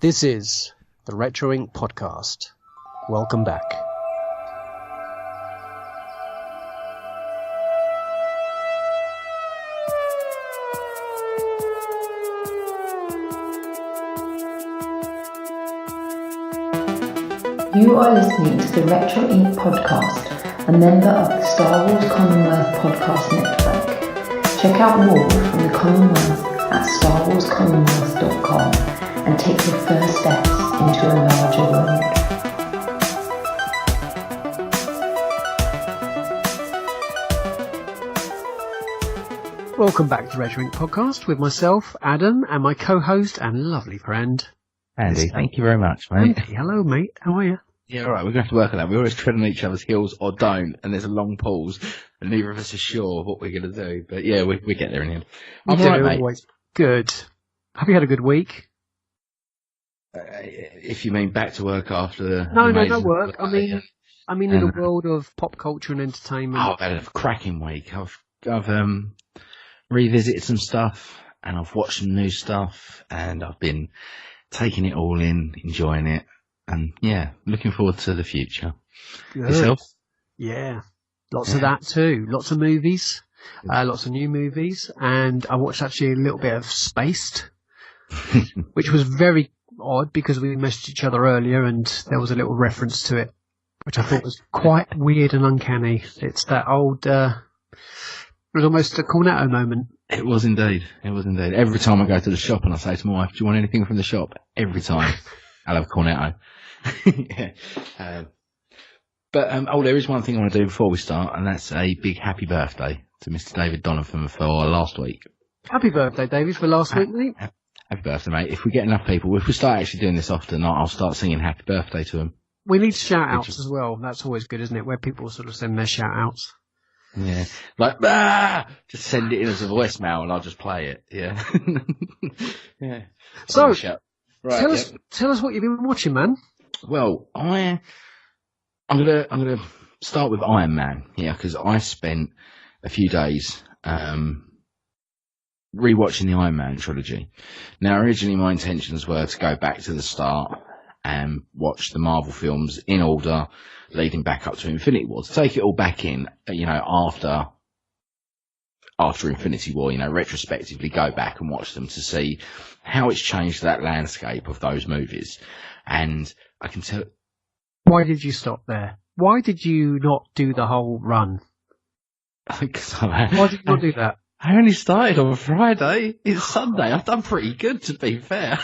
This is the Retro Inc. podcast. Welcome back. You are listening to the Retro Inc. podcast, a member of the Star Wars Commonwealth podcast network. Check out more from the Commonwealth at starwarscommonwealth.com and take your first steps into a larger world. Welcome back to the Retro Inc. podcast with myself, Adam, and my co-host and lovely friend, Andy. Thank you very much, mate. Andy. Hello, mate. How are you? Yeah, all right. We're going to have to work on that. We always tread on each other's heels or don't, and there's a long pause, and neither of us are sure what we're going to do. But yeah, we get there in the end. I'm all right, mate. Always. Good. Have you had a good week? If you mean back to work after the No work. I mean in the world of pop culture and entertainment. I've had a cracking week. I've revisited some stuff, and I've watched some new stuff, and I've been taking it all in, enjoying it, and yeah, looking forward to the future. Good. Yourself? Yeah, lots of that too. Lots of movies, lots of new movies, and I watched actually a little bit of Spaced, which was very odd because we messaged each other earlier, and there was a little reference to it, which I thought was quite weird and uncanny. It's that old. It was almost a Cornetto moment. It was indeed. Every time I go to the shop and I say to my wife, do you want anything from the shop? Every time I'll have Cornetto. Yeah. There is one thing I want to do before we start, and that's a big happy birthday to Mr. David Donovan for last week. Happy birthday, David, for last week, mate. Happy birthday, mate. If we get enough people, if we start actually doing this often, I'll start singing happy birthday to him. We need shout-outs as well. That's always good, isn't it? Where people sort of send their shout-outs. Yeah, just send it in as a voicemail and I'll just play it. Yeah, yeah. So, right, tell us what you've been watching, man. Well, I'm gonna start with Iron Man, because I spent a few days rewatching the Iron Man trilogy. Now, originally my intentions were to go back to the start and watch the Marvel films in order, leading back up to Infinity War, to take it all back in, after Infinity War, retrospectively go back and watch them to see how it's changed that landscape of those movies. And I can tell. Why did you stop there? Why did you not do the whole run? Why did you not do that? I only started on Friday. It's Sunday. I've done pretty good, to be fair.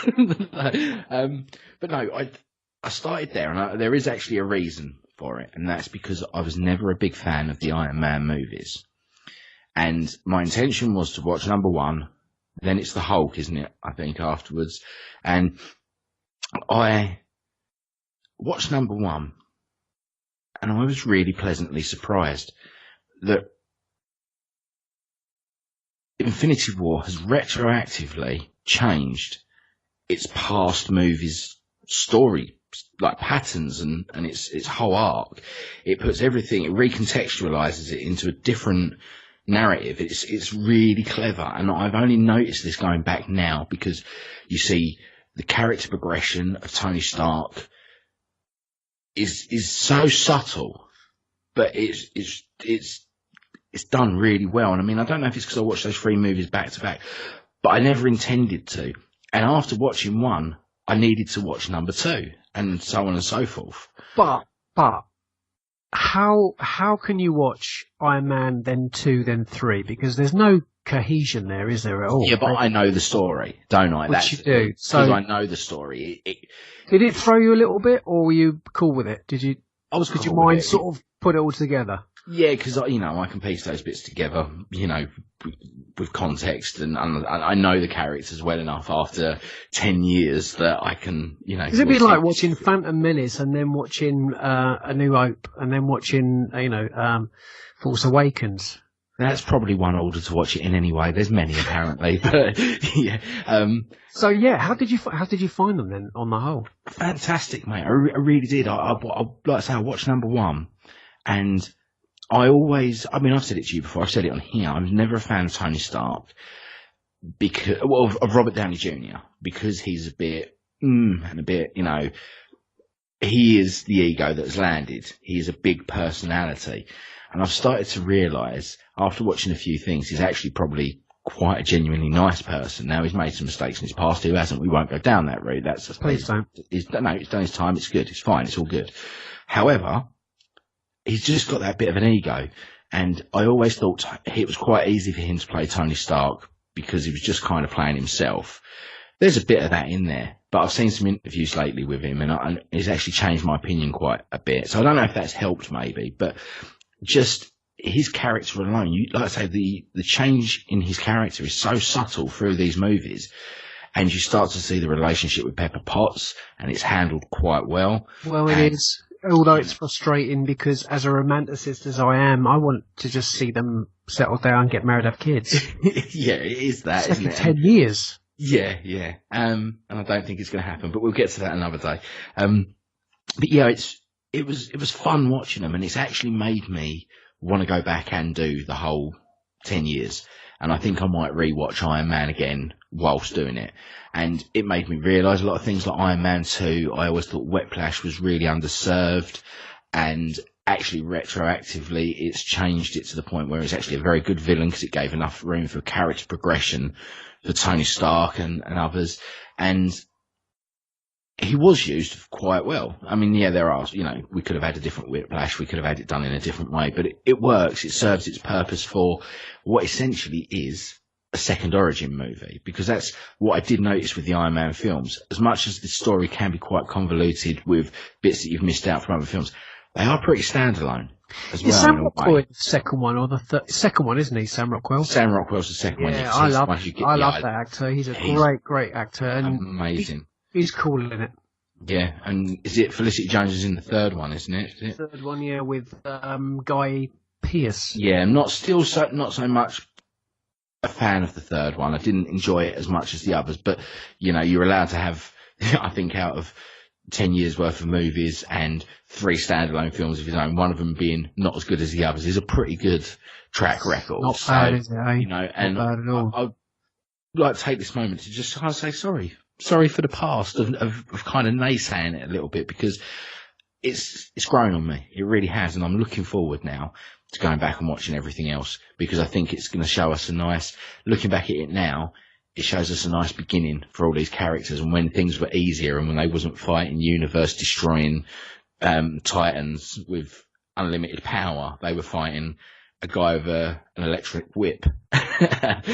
But no, I started there, and there is actually a reason for it, and that's because I was never a big fan of the Iron Man movies. And my intention was to watch number one, then it's the Hulk, isn't it, I think, afterwards. And I watched number one, and I was really pleasantly surprised that Infinity War has retroactively changed its past movies' story, like patterns and its whole arc. It puts everything, it recontextualizes it into a different narrative. It's really clever, and I've only noticed this going back now because you see the character progression of Tony Stark is so subtle, but it's done really well. And I mean, I don't know if it's because I watched those three movies back to back, but I never intended to. And after watching one, I needed to watch number two, and so on and so forth. But how can you watch Iron Man, then two, then three? Because there's no cohesion there, is there at all? Yeah, but I know the story, don't I? Which you do. So I know the story. Did it throw you a little bit, or were you cool with it? Did your mind sort of put it all together? Yeah, because I can piece those bits together, with context, and I know the characters well enough after 10 years that I can, Is it a bit like watching Phantom Menace and then watching A New Hope and then watching, Force Awakens? That's probably one order to watch it in anyway. There's many apparently, but yeah. So yeah, how did you find them then on the whole? Fantastic, mate. I really did. I like I say, I watched number one, and I've said it to you before, I've said it on here, I was never a fan of Tony Stark, of Robert Downey Jr., because he's a bit and a bit, he is the ego that's landed. He is a big personality. And I've started to realise, after watching a few things, he's actually probably quite a genuinely nice person. Now, he's made some mistakes in his past. Who hasn't? We won't go down that route. Please don't. He's done his time. It's good. It's fine. It's all good. However, he's just got that bit of an ego. And I always thought it was quite easy for him to play Tony Stark because he was just kind of playing himself. There's a bit of that in there. But I've seen some interviews lately with him, and he's actually changed my opinion quite a bit. So I don't know if that's helped, maybe. But just his character alone, like I say, the change in his character is so subtle through these movies, and you start to see the relationship with Pepper Potts, and it's handled quite well. Well, it is, although it's frustrating because as a romanticist as I am, I want to just see them settle down, get married, have kids. Yeah, it is that, it's isn't like it? 10 years. Yeah. And I don't think it's going to happen, but we'll get to that another day. But yeah, it was fun watching them, and it's actually made me want to go back and do the whole 10 years. And I think I might rewatch Iron Man again whilst doing it. And it made me realise a lot of things like Iron Man 2. I always thought Whiplash was really underserved, and actually retroactively it's changed it to the point where it's actually a very good villain because it gave enough room for character progression for Tony Stark and others. And he was used quite well. I mean, yeah, there are, we could have had a different Whiplash, we could have had it done in a different way, but it works, it serves its purpose for what essentially is a second origin movie, because that's what I did notice with the Iron Man films. As much as the story can be quite convoluted with bits that you've missed out from other films, they are pretty standalone as well. Is Sam Rockwell the second one, or the second one, isn't he, Sam Rockwell? Sam Rockwell's the second one. Yeah, I love that actor. He's a great actor. And amazing. He's cool in it. Yeah, and is it Felicity Jones is in the third one, isn't it? Third one, yeah, with Guy Pearce. Yeah, not so much a fan of the third one. I didn't enjoy it as much as the others, but you're allowed to have, I think, out of 10 years worth of movies and 3 standalone films of his own, one of them being not as good as the others, is a pretty good track record. Not bad, is it? And not bad at all. I'd like to take this moment to just kind of say sorry. Sorry for the past of kind of naysaying it a little bit, because it's grown on me. It really has. And I'm looking forward now to going back and watching everything else, because I think it's going to show us looking back at it now, it shows us a nice beginning for all these characters, and when things were easier and when they wasn't fighting universe destroying titans with unlimited power, they were fighting a guy with an electric whip.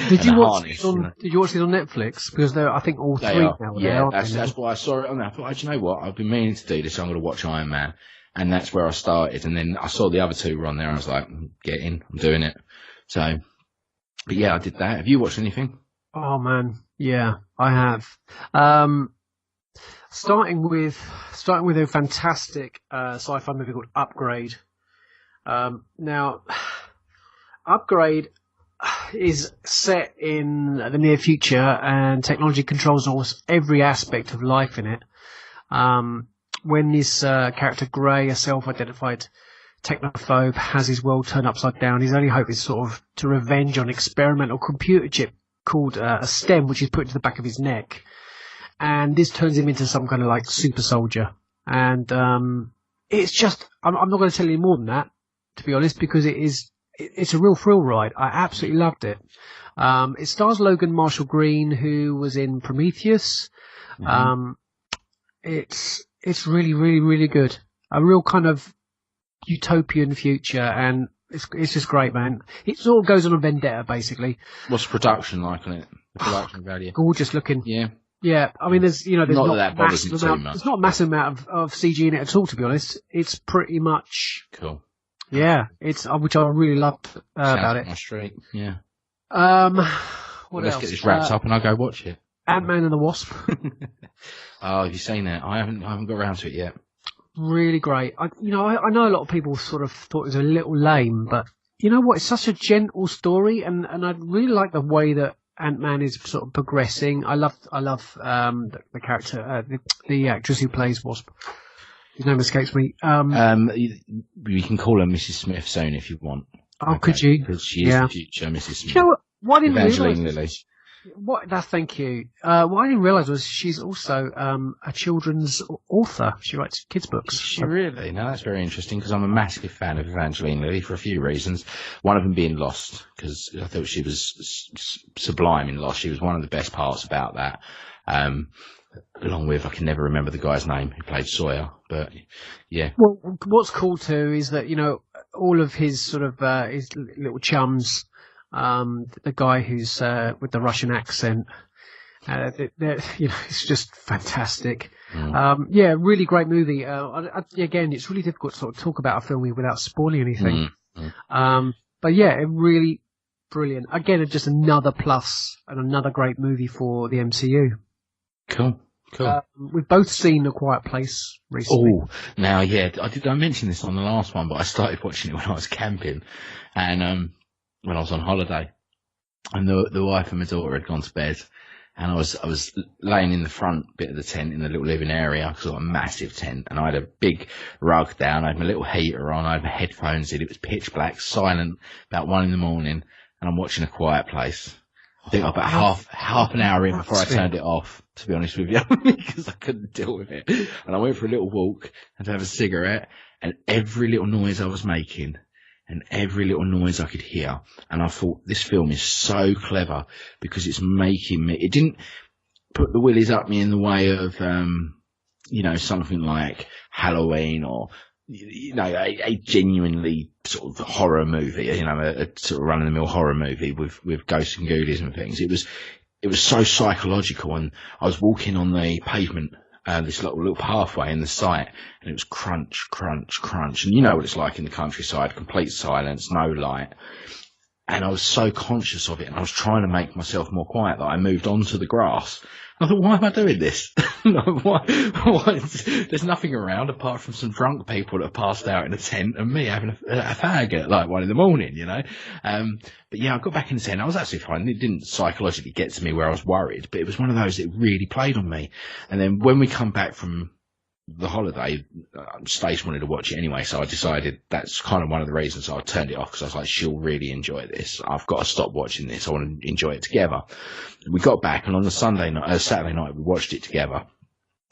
Did you watch it on Netflix? Because I think all 3 now. Yeah, that's why I saw it on there. I thought, you know what? I've been meaning to do this. I'm going to watch Iron Man. And that's where I started. And then I saw the other 2 were on there. I was like, get in. I'm doing it. So, but yeah, I did that. Have you watched anything? Oh, man. Yeah, I have. Starting with a fantastic sci-fi movie called Upgrade. Now, Upgrade is set in the near future, and technology controls almost every aspect of life in it. When this character Grey, a self-identified technophobe, has his world turned upside down, his only hope is sort of to revenge on an experimental computer chip called a stem, which is put to the back of his neck. And this turns him into some kind of like super soldier. And it's just, I'm not going to tell you more than that, to be honest, because it's a real thrill ride. I absolutely loved it. It stars Logan Marshall Green, who was in Prometheus. Mm-hmm. It's really, really, really good. A real kind of utopian future, and it's just great, man. It sort of goes on a vendetta, basically. What's the production like on it? The production value? Gorgeous looking. Yeah. Yeah, I mean, there's not that bothers me too much. There's not a massive amount of CG in it at all, to be honest. It's pretty much cool. Yeah, it's which I really loved about it. My street. Yeah. What else? Let's get this wrapped up and I'll go watch it. Ant-Man and the Wasp. Oh, have you seen that? I haven't got around to it yet. Really great. I know a lot of people sort of thought it was a little lame, but you know what? It's such a gentle story, and I really like the way that Ant-Man is sort of progressing. I love the character, the actress who plays Wasp. His name escapes me. You can call her Mrs. Smith soon if you want. Oh, okay. Could you? Because she is the future Mrs. Smith. You know what? Why didn't Evangeline Lilly. Thank you. What I didn't realise was she's also a children's author. She writes kids' books. Is she really? Now that's very interesting because I'm a massive fan of Evangeline Lilly for a few reasons. One of them being Lost, because I thought she was sublime in Lost. She was one of the best parts about that. Along with, I can never remember the guy's name who played Sawyer, but yeah. Well, what's cool too is that, all of his sort of, his little chums, the guy who's, with the Russian accent, it's just fantastic. Really great movie. Again, it's really difficult to sort of talk about a film without spoiling anything. But yeah, really brilliant. Again, just another plus and another great movie for the MCU. Cool. We've both seen A Quiet Place recently. Oh, now, yeah, I mention this on the last one, but I started watching it when I was camping and when I was on holiday. And the wife and my daughter had gone to bed, and I was laying in the front bit of the tent in the little living area because I've got a massive tent, and I had a big rug down, I had my little heater on, I had my headphones in, it was pitch black, silent, about 1 a.m, and I'm watching A Quiet Place. I think about half an hour in before I turned it off, to be honest with you, because I couldn't deal with it. And I went for a little walk and to have a cigarette, and every little noise I was making and every little noise I could hear, and I thought, this film is so clever because it's making me, it didn't put the willies up me in the way of, something like Halloween or, a genuinely sort of horror movie, a sort of run-of-the-mill horror movie with ghosts and ghoulies and things. It was so psychological, and I was walking on the pavement, this little pathway in the site, and it was crunch, crunch, crunch. And you know what it's like in the countryside, complete silence, no light. And I was so conscious of it, and I was trying to make myself more quiet that I moved onto the grass. I thought, why am I doing this? Why? There's nothing around apart from some drunk people that have passed out in a tent and me having a fag at like 1 a.m. But yeah, I got back in the tent. I was absolutely fine. It didn't psychologically get to me where I was worried, but it was one of those that really played on me. And then when we come back from the holiday, Stace wanted to watch it anyway, so I decided that's kind of one of the reasons I turned it off, because I was like, she'll really enjoy this. I've got to stop watching this. I want to enjoy it together. We got back, and on the Saturday night, we watched it together.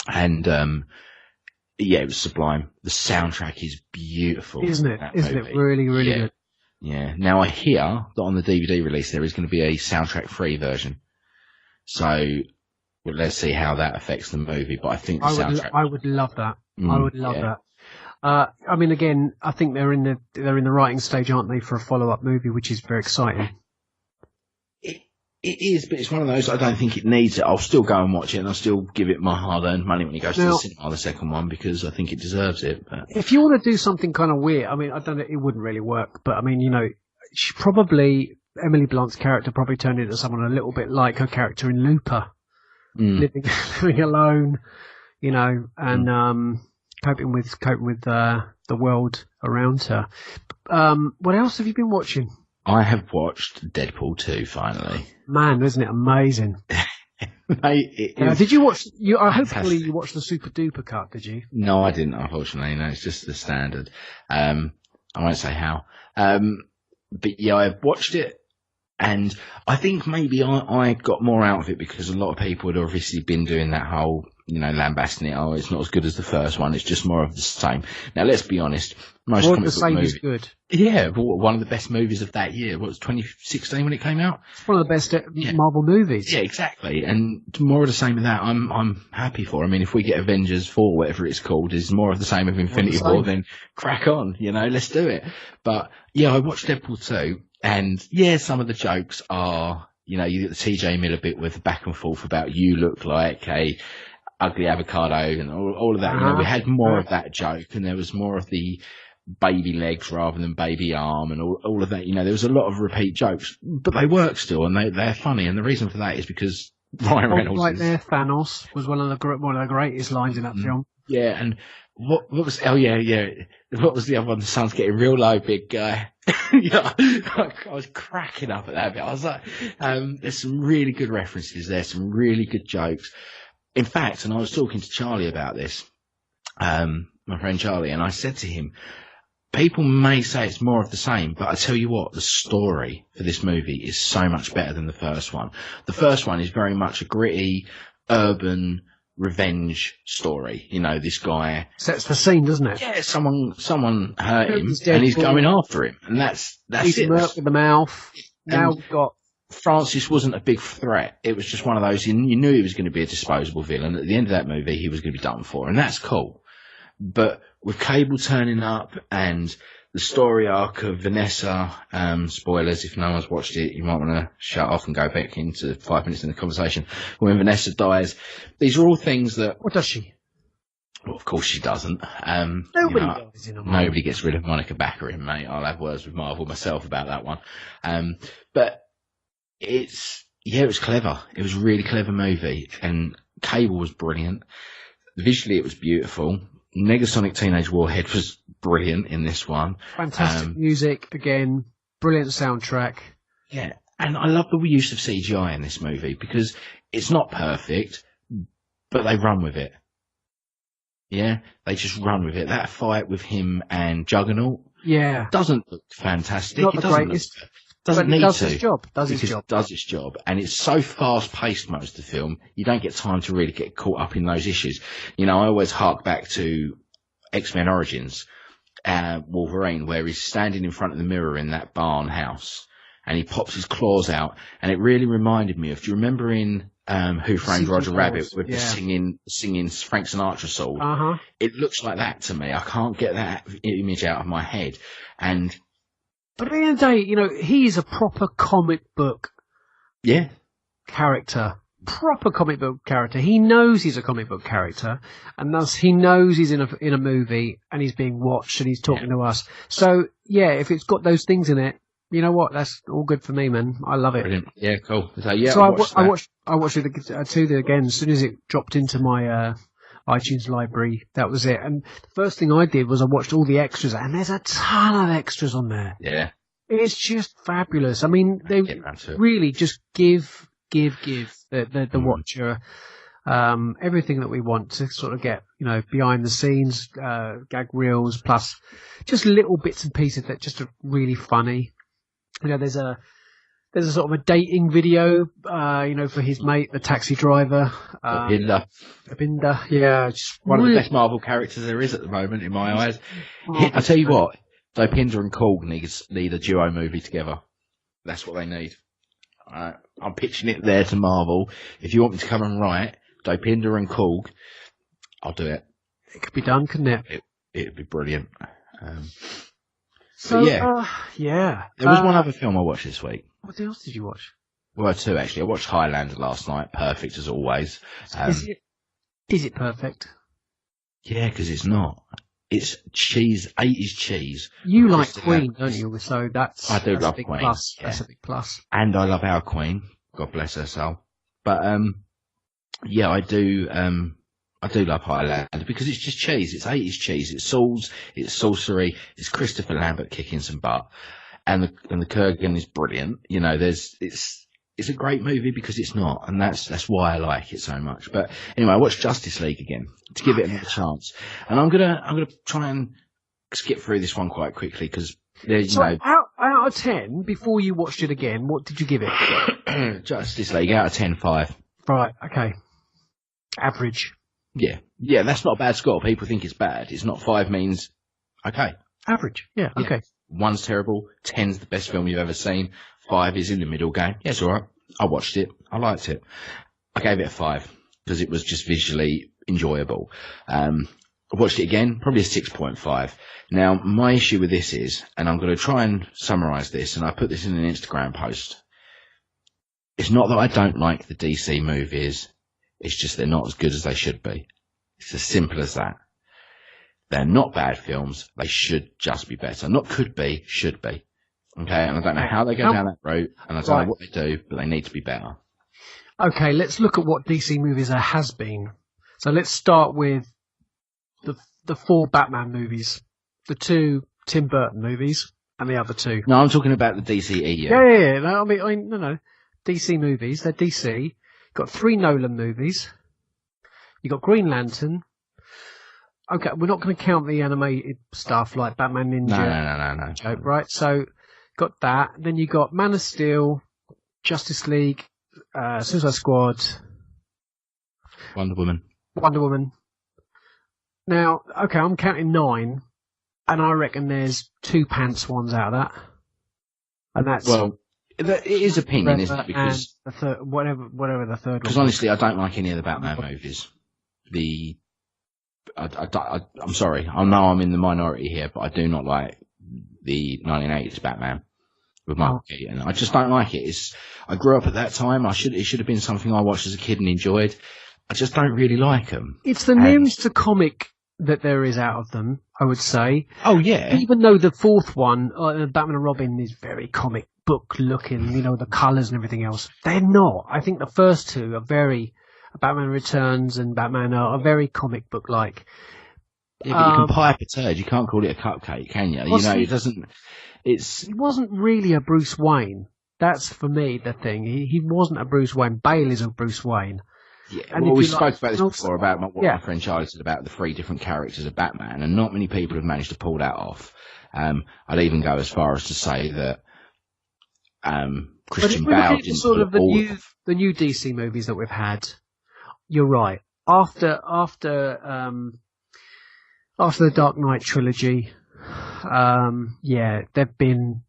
And, it was sublime. The soundtrack is beautiful. Isn't it? Isn't it really, really good? Yeah. Now I hear that on the DVD release, there is going to be a soundtrack-free version. So, well, let's see how that affects the movie, but I think the soundtrack... I would love that. I would love that. Again, I think they're in the writing stage, aren't they, for a follow-up movie, which is very exciting. It is, but it's one of those, I don't think it needs it. I'll still go and watch it, and I'll still give it my hard-earned money when it goes to the cinema, the second one, because I think it deserves it. But if you want to do something kind of weird, I don't know, it wouldn't really work, but Emily Blunt's character probably turned into someone a little bit like her character in Looper. Living alone, and coping with the world around her. What else have you been watching? I have watched Deadpool 2 finally. Man, isn't it amazing? Mate, did you watch? Hopefully you watched the Super Duper cut. Did you? No, I didn't. Unfortunately, no. It's just the standard. I won't say how. But yeah, I watched it. And I think maybe I got more out of it because a lot of people had obviously been doing that whole, lambasting it. Oh, it's not as good as the first one. It's just more of the same. Now, let's be honest. Most more comic of the book same movies, is good. Yeah, one of the best movies of that year. What was 2016 when it came out? It's one of the best Marvel movies. Yeah, exactly. And more of the same of that, I'm happy for. I mean, if we get Avengers 4, whatever it's called, is more of the same of Infinity War, then crack on. Let's do it. But yeah, I watched Deadpool 2. And yeah, some of the jokes are, you get the TJ Miller bit with the back and forth about you look like a ugly avocado and all of that. We had more of that joke, and there was more of the baby legs rather than baby arm and all of that. There was a lot of repeat jokes, but they work still, and they're funny. And the reason for that is because Ryan Reynolds. Right there, Thanos was one of the greatest lines in that film. Yeah, and what was? Oh yeah. What was the other one? The sun's getting real low, big guy. I was cracking up at that bit. I was like, there's some really good references there, some really good jokes. In fact, and I was talking to Charlie about this, my friend Charlie, and I said to him, people may say it's more of the same, but I tell you what, the story for this movie is so much better than the first one. The first one is very much a gritty, urban revenge story. You know, this guy sets the scene, doesn't it? Yeah, someone hurt him, Deadpool. and he's going after him, and that's Eat it. him up with the mouth. Now we've got. Francis wasn't a big threat. It was just one of those, you knew he was going to be a disposable villain. At the end of that movie, he was going to be done for, and that's cool. But with Cable turning up and the story arc of Vanessa, spoilers, if no one's watched it, you might want to shut off and go back into 5 minutes in the conversation. When Vanessa dies, these are all things that... What does she? Well, of course she doesn't. Nobody dies in a Marvel. Nobody gets rid of Monica Baccarin, mate. I'll have words with Marvel myself about that one. But it was clever. It was a really clever movie, and Cable was brilliant. Visually, it was beautiful. Negasonic Teenage Warhead was brilliant in this one. Fantastic music, again, brilliant soundtrack. Yeah, and I love the use of CGI in this movie because it's not perfect, but they run with it. Yeah, they just run with it. That fight with him and Juggernaut doesn't look fantastic. Not it the doesn't greatest. Doesn't but need does to. Its job. Does its job. And it's so fast paced, most of the film, you don't get time to really get caught up in those issues. You know, I always hark back to X-Men Origins, Wolverine, where he's standing in front of the mirror in that barn house and he pops his claws out. And it really reminded me of, do you remember in Who Framed Roger Rabbit with the singing Frank Sinatra song? Uh-huh. It looks like that to me. I can't get that image out of my head. But at the end of the day, you know, he's a proper comic book character. Proper comic book character. He knows he's a comic book character, and thus he knows he's in a movie and he's being watched and he's talking to us. So, yeah, if it's got those things in it, you know what? That's all good for me, man. I love it. Brilliant. Yeah, cool. So, I watched it again as soon as it dropped into my iTunes library. That was it. And the first thing I did was I watched all the extras, and there's a ton of extras on there. Yeah. It's just fabulous. I mean, they really just give the watcher everything that we want to sort of get, you know, behind the scenes, gag reels, plus just little bits and pieces that just are really funny. You know, there's a sort of a dating video, you know, for his mate, the taxi driver. Abinda, yeah. One of the best Marvel characters there is at the moment, in my eyes. I tell you what, Dopinder and Korg need a duo movie together. That's what they need. I'm pitching it there to Marvel. If you want me to come and write Dopinder and Korg, I'll do it. It could be done, couldn't it? It'd be brilliant. There was one other film I watched this week. What else did you watch? Well, two actually. I watched Highlander last night. Perfect as always. Is it perfect? Yeah, because it's not. It's cheese, 80s cheese. You like Queen, don't you? So I do love Queen. Plus. Yeah. That's a big plus. And I love our Queen. God bless her soul. But I do. I do love Highlander because it's just cheese. It's 80s cheese. It's swords. It's sorcery. It's Christopher Lambert kicking some butt, and the Kurgan is brilliant. You know, it's a great movie because it's not, and that's why I like it so much. But anyway, I watched Justice League again to give it another chance, and I'm gonna try and skip through this one quite quickly because out of 10, before you watched it again, what did you give it? Justice League out of 10, 5. Right, okay, average. Yeah, that's not a bad score. People think it's bad. It's not. 5 means okay. Average. Yeah. Okay. 1's terrible. 10's the best film you've ever seen. 5 is in the middle game. Yeah, it's all right. I watched it. I liked it. I gave it a 5 because it was just visually enjoyable. I watched it again, probably a 6.5. Now, my issue with this is, and I'm going to try and summarise this, and I put this in an Instagram post. It's not that I don't like the DC movies. It's just they're not as good as they should be. It's as simple as that. They're not bad films. They should just be better. Not could be, should be. Okay, and I don't know how they go down that route, and I don't know what they do, but they need to be better. Okay, let's look at what DC movies there has been. So let's start with the 4 Batman movies, the 2 Tim Burton movies, and the other 2. No, I'm talking about the DCEU. Yeah. No, I mean, no. DC movies, they're DC. You've got 3 Nolan movies. You've got Green Lantern. okay, we're not going to count the animated stuff like Batman Ninja. No. Joke, right? So, got that. Then you got Man of Steel, Justice League, Suicide Squad, Wonder Woman. Now, okay, I'm counting 9, and I reckon there's 2 pants ones out of that. And that's... Well, it is opinion, isn't it? Because the third, whatever the third one. Because honestly, I don't like any of the Batman movies. I'm sorry, I know I'm in the minority here, but I do not like the 1980s Batman with Michael Keaton. I just don't like it. I grew up at that time. It should have been something I watched as a kid and enjoyed. I just don't really like them. It's the nearest to comic that there is out of them, I would say. Oh yeah. Even though the fourth one, Batman and Robin, is very comic book looking, the colours and everything else. They're not. I think the first two are very, Batman Returns and Batman are very comic book like. Yeah, but you can pipe a turd. You can't call it a cupcake, can you? It doesn't. He wasn't really a Bruce Wayne. That's for me the thing. He wasn't a Bruce Wayne. Bale is a Bruce Wayne. Yeah, and we spoke about this before about what my friend Charlie said about the 3 different characters of Batman, and not many people have managed to pull that off. I'd even go as far as to say that Christian Bale didn't sort of the new DC movies that we've had. You're right. After the Dark Knight trilogy, they've been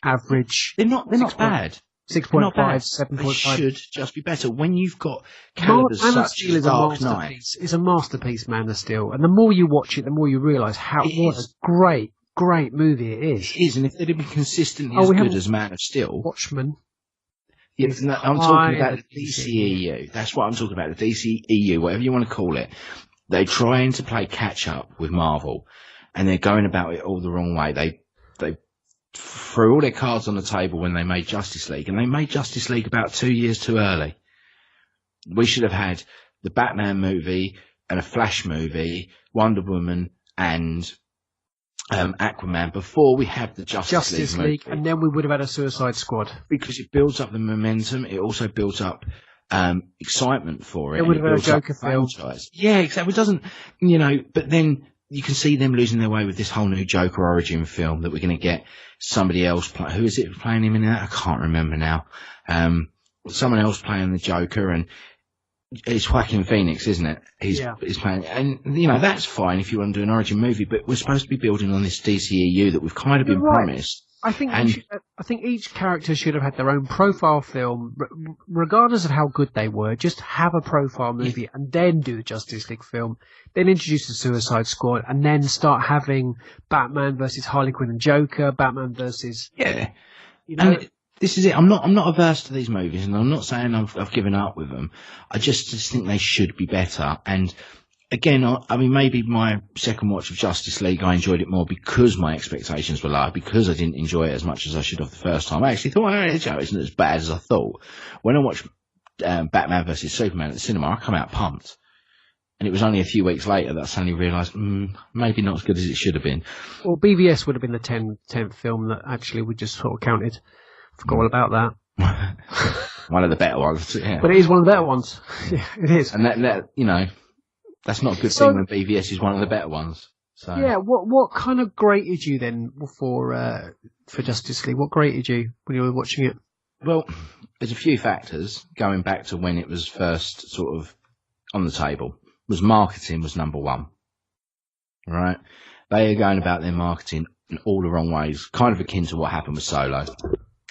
average. They're not bad. 6.5, 7.5. Should just be better. When you've got calibers such as Dark Knight. It's a masterpiece, Man of Steel. And the more you watch it, the more you realise what a great movie it is. It is, and if they'd been consistently as good as Man of Steel. Watchmen. Yeah, I'm talking about the DCEU. That's what I'm talking about, the DCEU, whatever you want to call it. They're trying to play catch up with Marvel, and they're going about it all the wrong way. They threw all their cards on the table when they made Justice League, and they made Justice League about 2 years too early. We should have had the Batman movie and a Flash movie, Wonder Woman and Aquaman before we have the Justice League movie. And then we would have had a Suicide Squad. Because it builds up the momentum, it also builds up excitement for it. It would have been a Joker film. Yeah, exactly. It doesn't, but then you can see them losing their way with this whole new Joker origin film that we're going to get somebody else play. Who is it playing him in that? I can't remember now. Someone else playing the Joker, and it's Joaquin Phoenix, isn't it? He's playing, and that's fine if you want to do an origin movie, but we're supposed to be building on this DCEU that we've kind of been promised. I think each character should have had their own profile film, regardless of how good they were. Just have a profile movie and then do the Justice League film. Then introduce the Suicide Squad and then start having Batman versus Harley Quinn and Joker, Batman versus And this is it. I'm not averse to these movies, and I'm not saying I've given up with them. I just think they should be better. And again, I mean, maybe my second watch of Justice League, I enjoyed it more because my expectations were low, because I didn't enjoy it as much as I should have the first time. I actually thought, it isn't as bad as I thought. When I watched Batman vs Superman at the cinema, I come out pumped. And it was only a few weeks later that I suddenly realised, maybe not as good as it should have been. Well, BVS would have been the 10th film that actually we just sort of counted. Forgot all about that. One of the better ones, yeah. But it is one of the better ones. Yeah, it is. And that that's not a good thing when BVS is one of the better ones. So yeah, what kind of graded you then for Justice League? What graded you when you were watching it? Well, there's a few factors going back to when it was first sort of on the table. Marketing was number one. Right? They are going about their marketing in all the wrong ways, kind of akin to what happened with Solo.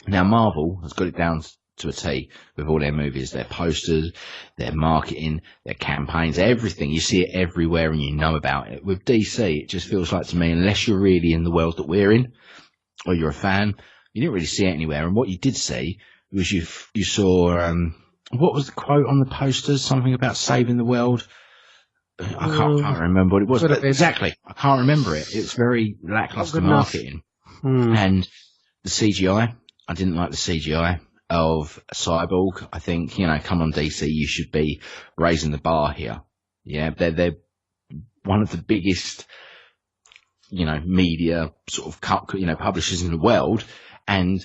Now Marvel has got it down to a T with all their movies, their posters, their marketing, their campaigns, everything. You see it everywhere and you know about it. With DC, it just feels like to me, unless you're really in the world that we're in, or you're a fan, you didn't really see it anywhere. And what you did see was you saw, what was the quote on the posters? Something about saving the world. I can't remember what it was. But exactly. I can't remember it. It's very lackluster marketing. And the CGI, I didn't like the CGI of Cyborg. I think, come on DC, you should be raising the bar here. Yeah, they're one of the biggest, media sort of, publishers in the world, and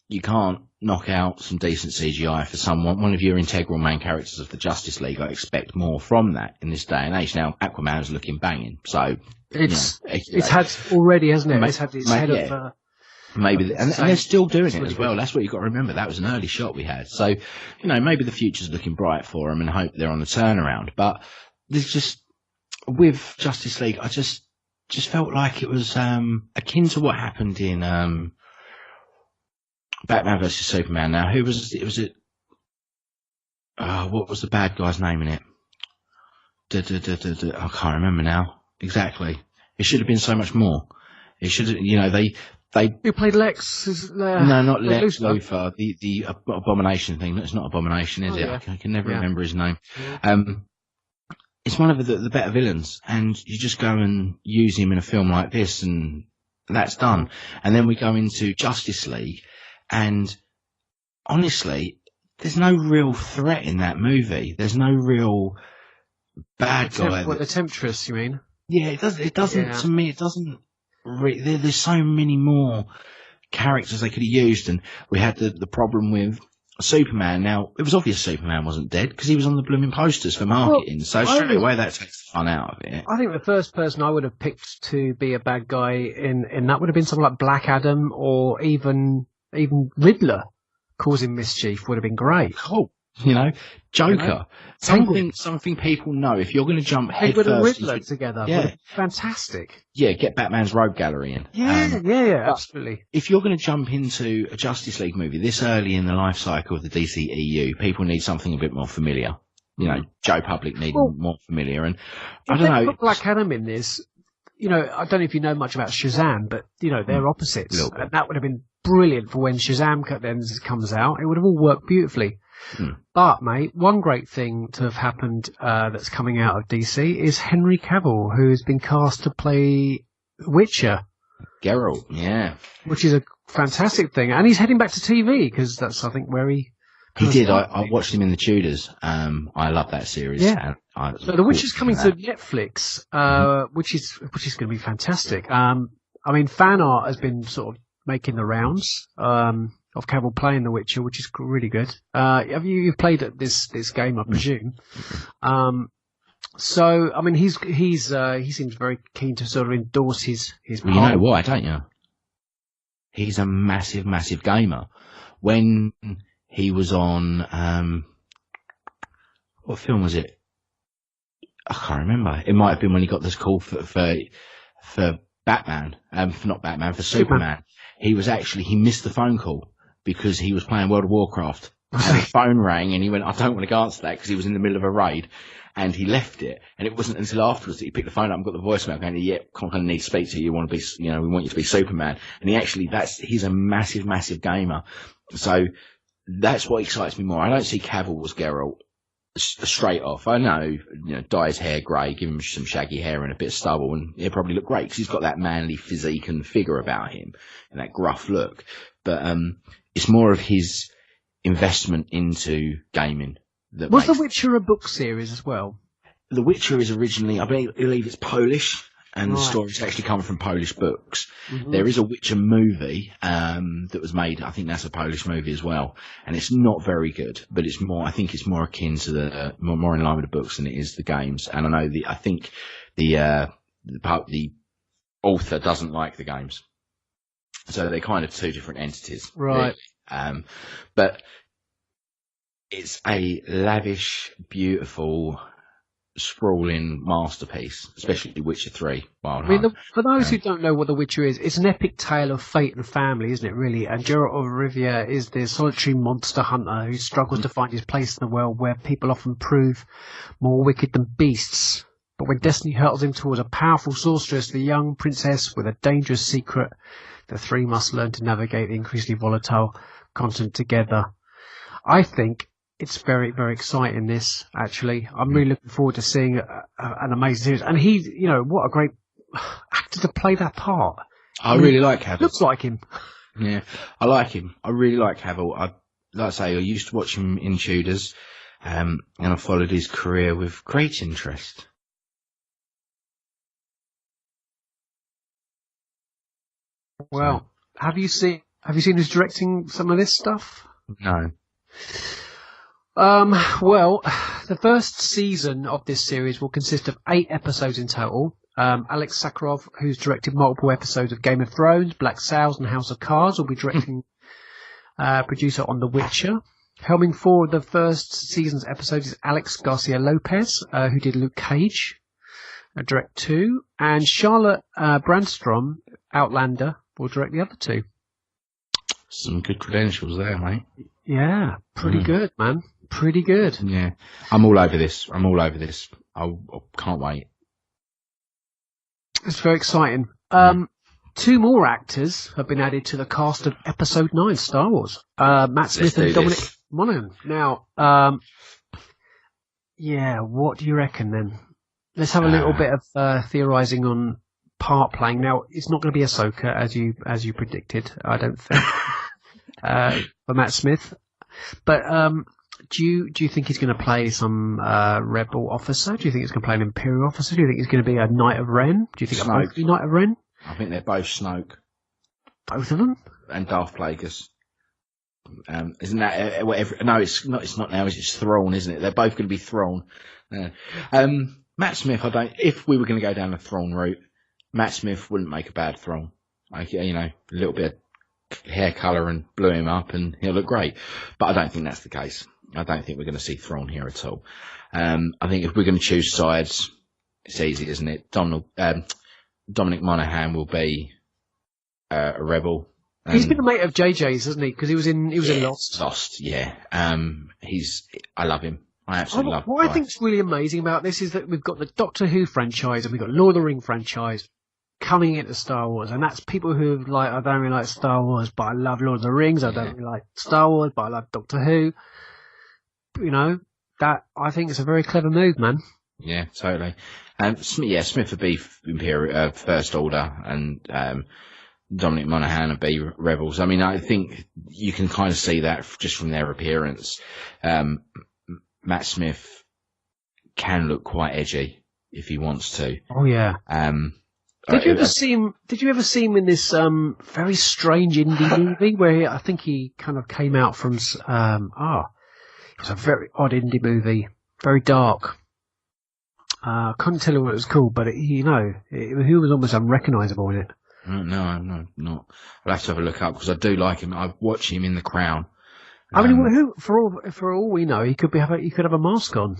you can't knock out some decent CGI for one of your integral main characters of the Justice League, I expect more from that in this day and age. Now, Aquaman's looking banging, so it's had already, hasn't it? It's had its head of. Maybe, and they're still doing it as well. That's what you've got to remember. That was an early shot we had. So, maybe the future's looking bright for them and hope they're on the turnaround. But there's just, with Justice League, I just felt like it was akin to what happened in Batman vs Superman. Now, what was the bad guy's name in it? I can't remember now exactly. It should have been so much more. It should have, Who played Lex? No, not Lex Luthor. The Abomination thing. It's not Abomination, is it? Yeah. I can never remember his name. Yeah. It's one of the better villains, and you just go and use him in a film like this, and that's done. And then we go into Justice League, and honestly, there's no real threat in that movie. There's no real bad guy. The Temptress, you mean? Yeah, it doesn't. Yeah. To me, it doesn't. There's so many more characters they could have used, and we had the problem with Superman. Now, it was obvious Superman wasn't dead because he was on the blooming posters for marketing, so straight away that takes the fun out of it. I think the first person I would have picked to be a bad guy in that would have been someone like Black Adam, or even Riddler causing mischief would have been great. Cool. Joker. Something people know. If you're going to jump head first, and Riddler together, fantastic. Yeah, get Batman's Rogue Gallery in. Yeah, absolutely. If you're going to jump into a Justice League movie this early in the life cycle of the DCEU, people need something a bit more familiar. Joe Public need more familiar. And I don't know. Put Black Adam in this. I don't know if you know much about Shazam, but they're opposites, and that would have been brilliant for when Shazam comes out. It would have all worked beautifully. But, mate, one great thing to have happened that's coming out of DC is Henry Cavill, who has been cast to play Witcher. Geralt, yeah. Which is a fantastic thing. And he's heading back to TV, because that's, I think, where he did. I watched him in The Tudors. I love that series. Yeah. So The Witcher's coming to Netflix, which is going to be fantastic. Fan art has been sort of making the rounds. Of Cavill playing The Witcher, which is really good. You've played this game, I presume. He seems very keen to sort of endorse his part. You know why, don't you? He's a massive, massive gamer. When he was on, what film was it? I can't remember. It might have been when he got this call for Batman, for Superman. He missed the phone call because he was playing World of Warcraft. And the phone rang and he went, I don't want to answer that, because he was in the middle of a raid, and he left it. And it wasn't until afterwards that he picked the phone up and got the voicemail going, I'm going to need to speak to you. You want to be, we want you to be Superman. And he's a massive, massive gamer. So that's what excites me more. I don't see Cavill as Geralt straight off. I know, dye his hair grey, give him some shaggy hair and a bit of stubble, and he'll probably look great because he's got that manly physique and figure about him and that gruff look. But it's more of his investment into gaming. Was The Witcher a book series as well? The Witcher is originally, I believe it's Polish, and the stories actually come from Polish books. Mm-hmm. There is a Witcher movie that was made. I think that's a Polish movie as well, and it's not very good. But it's more. I think it's more akin to the more in line with the books than it is the games. And I know I think the author doesn't like the games, so they're kind of two different entities, right? Really. But it's a lavish, beautiful, sprawling masterpiece, especially Witcher 3. For those who don't know what The Witcher is, it's an epic tale of fate and family, isn't it, really? And Geralt of Rivia is the solitary monster hunter who struggles to find his place in the world where people often prove more wicked than beasts. But when destiny hurls him towards a powerful sorceress, the young princess with a dangerous secret, the three must learn to navigate the increasingly volatile continent together. I think it's very, very exciting, this, actually. I'm really looking forward to seeing an amazing series. And he, what a great actor to play that part. I really like Cavill. Looks like him. Yeah, I like him. I really like Cavill. Like I say, I used to watch him in Tudors, and I followed his career with great interest. Well, have you seen who's directing some of this stuff? No. Well, the first season of this series will consist of 8 episodes in total. Alex Sakharov, who's directed multiple episodes of Game of Thrones, Black Sails, and House of Cards, will be directing producer on The Witcher. Helming forward the first season's episodes is Alex Garcia Lopez, who did Luke Cage, direct 2, and Charlotte Brandstrom, Outlander, will direct the other 2. Some good credentials there, mate. Yeah, pretty good, man. Pretty good. Yeah. I'm all over this. I can't wait. It's very exciting. 2 more actors have been added to the cast of Episode 9 Star Wars. Matt Smith and Dominic Monaghan. Now, what do you reckon then? Let's have a little bit of theorising on part playing. Now, it's not going to be Ahsoka, as you predicted, I don't think, for Matt Smith. But do you think he's going to play some rebel officer? Do you think he's going to play an Imperial officer? Do you think he's going to be a Knight of Ren? Do you think they'll both be Knight of Ren? I think they're both Snoke. Both of them? And Darth Plagueis. Isn't that whatever? No, it's not now. It's Thrawn, isn't it? They're both going to be Thrawn. Matt Smith, if we were going to go down the Thrawn route, Matt Smith wouldn't make a bad Thrawn. Like, a little bit of hair colour and blew him up and he'll look great. But I don't think that's the case. I don't think we're going to see Thrawn here at all. I think if we're going to choose sides, it's easy, isn't it? Dominic Monaghan will be a rebel. He's been a mate of JJ's, hasn't he? Because he was in Lost. Lost, yeah. I love him. I absolutely love him. What I think is really amazing about this is that we've got the Doctor Who franchise and we've got Lord of the Rings franchise coming into Star Wars, and that's people who I don't really like Star Wars, but I love Lord of the Rings. I don't really like Star Wars, but I love Doctor Who. That I think is a very clever move, man. Yeah, totally. Smith would be First Order, and Dominic Monaghan would be Rebels. I mean, I think you can kind of see that just from their appearance. Matt Smith can look quite edgy if he wants to. Oh yeah. Did you ever see him in this very strange indie movie where I think he kind of came out from? It was a very odd indie movie, very dark. Couldn't tell you what it was called, but he was almost unrecognisable in it. No, I'm not. I'll have to have a look up because I do like him. I watch him in The Crown. I mean, for all we know, he could have a mask on.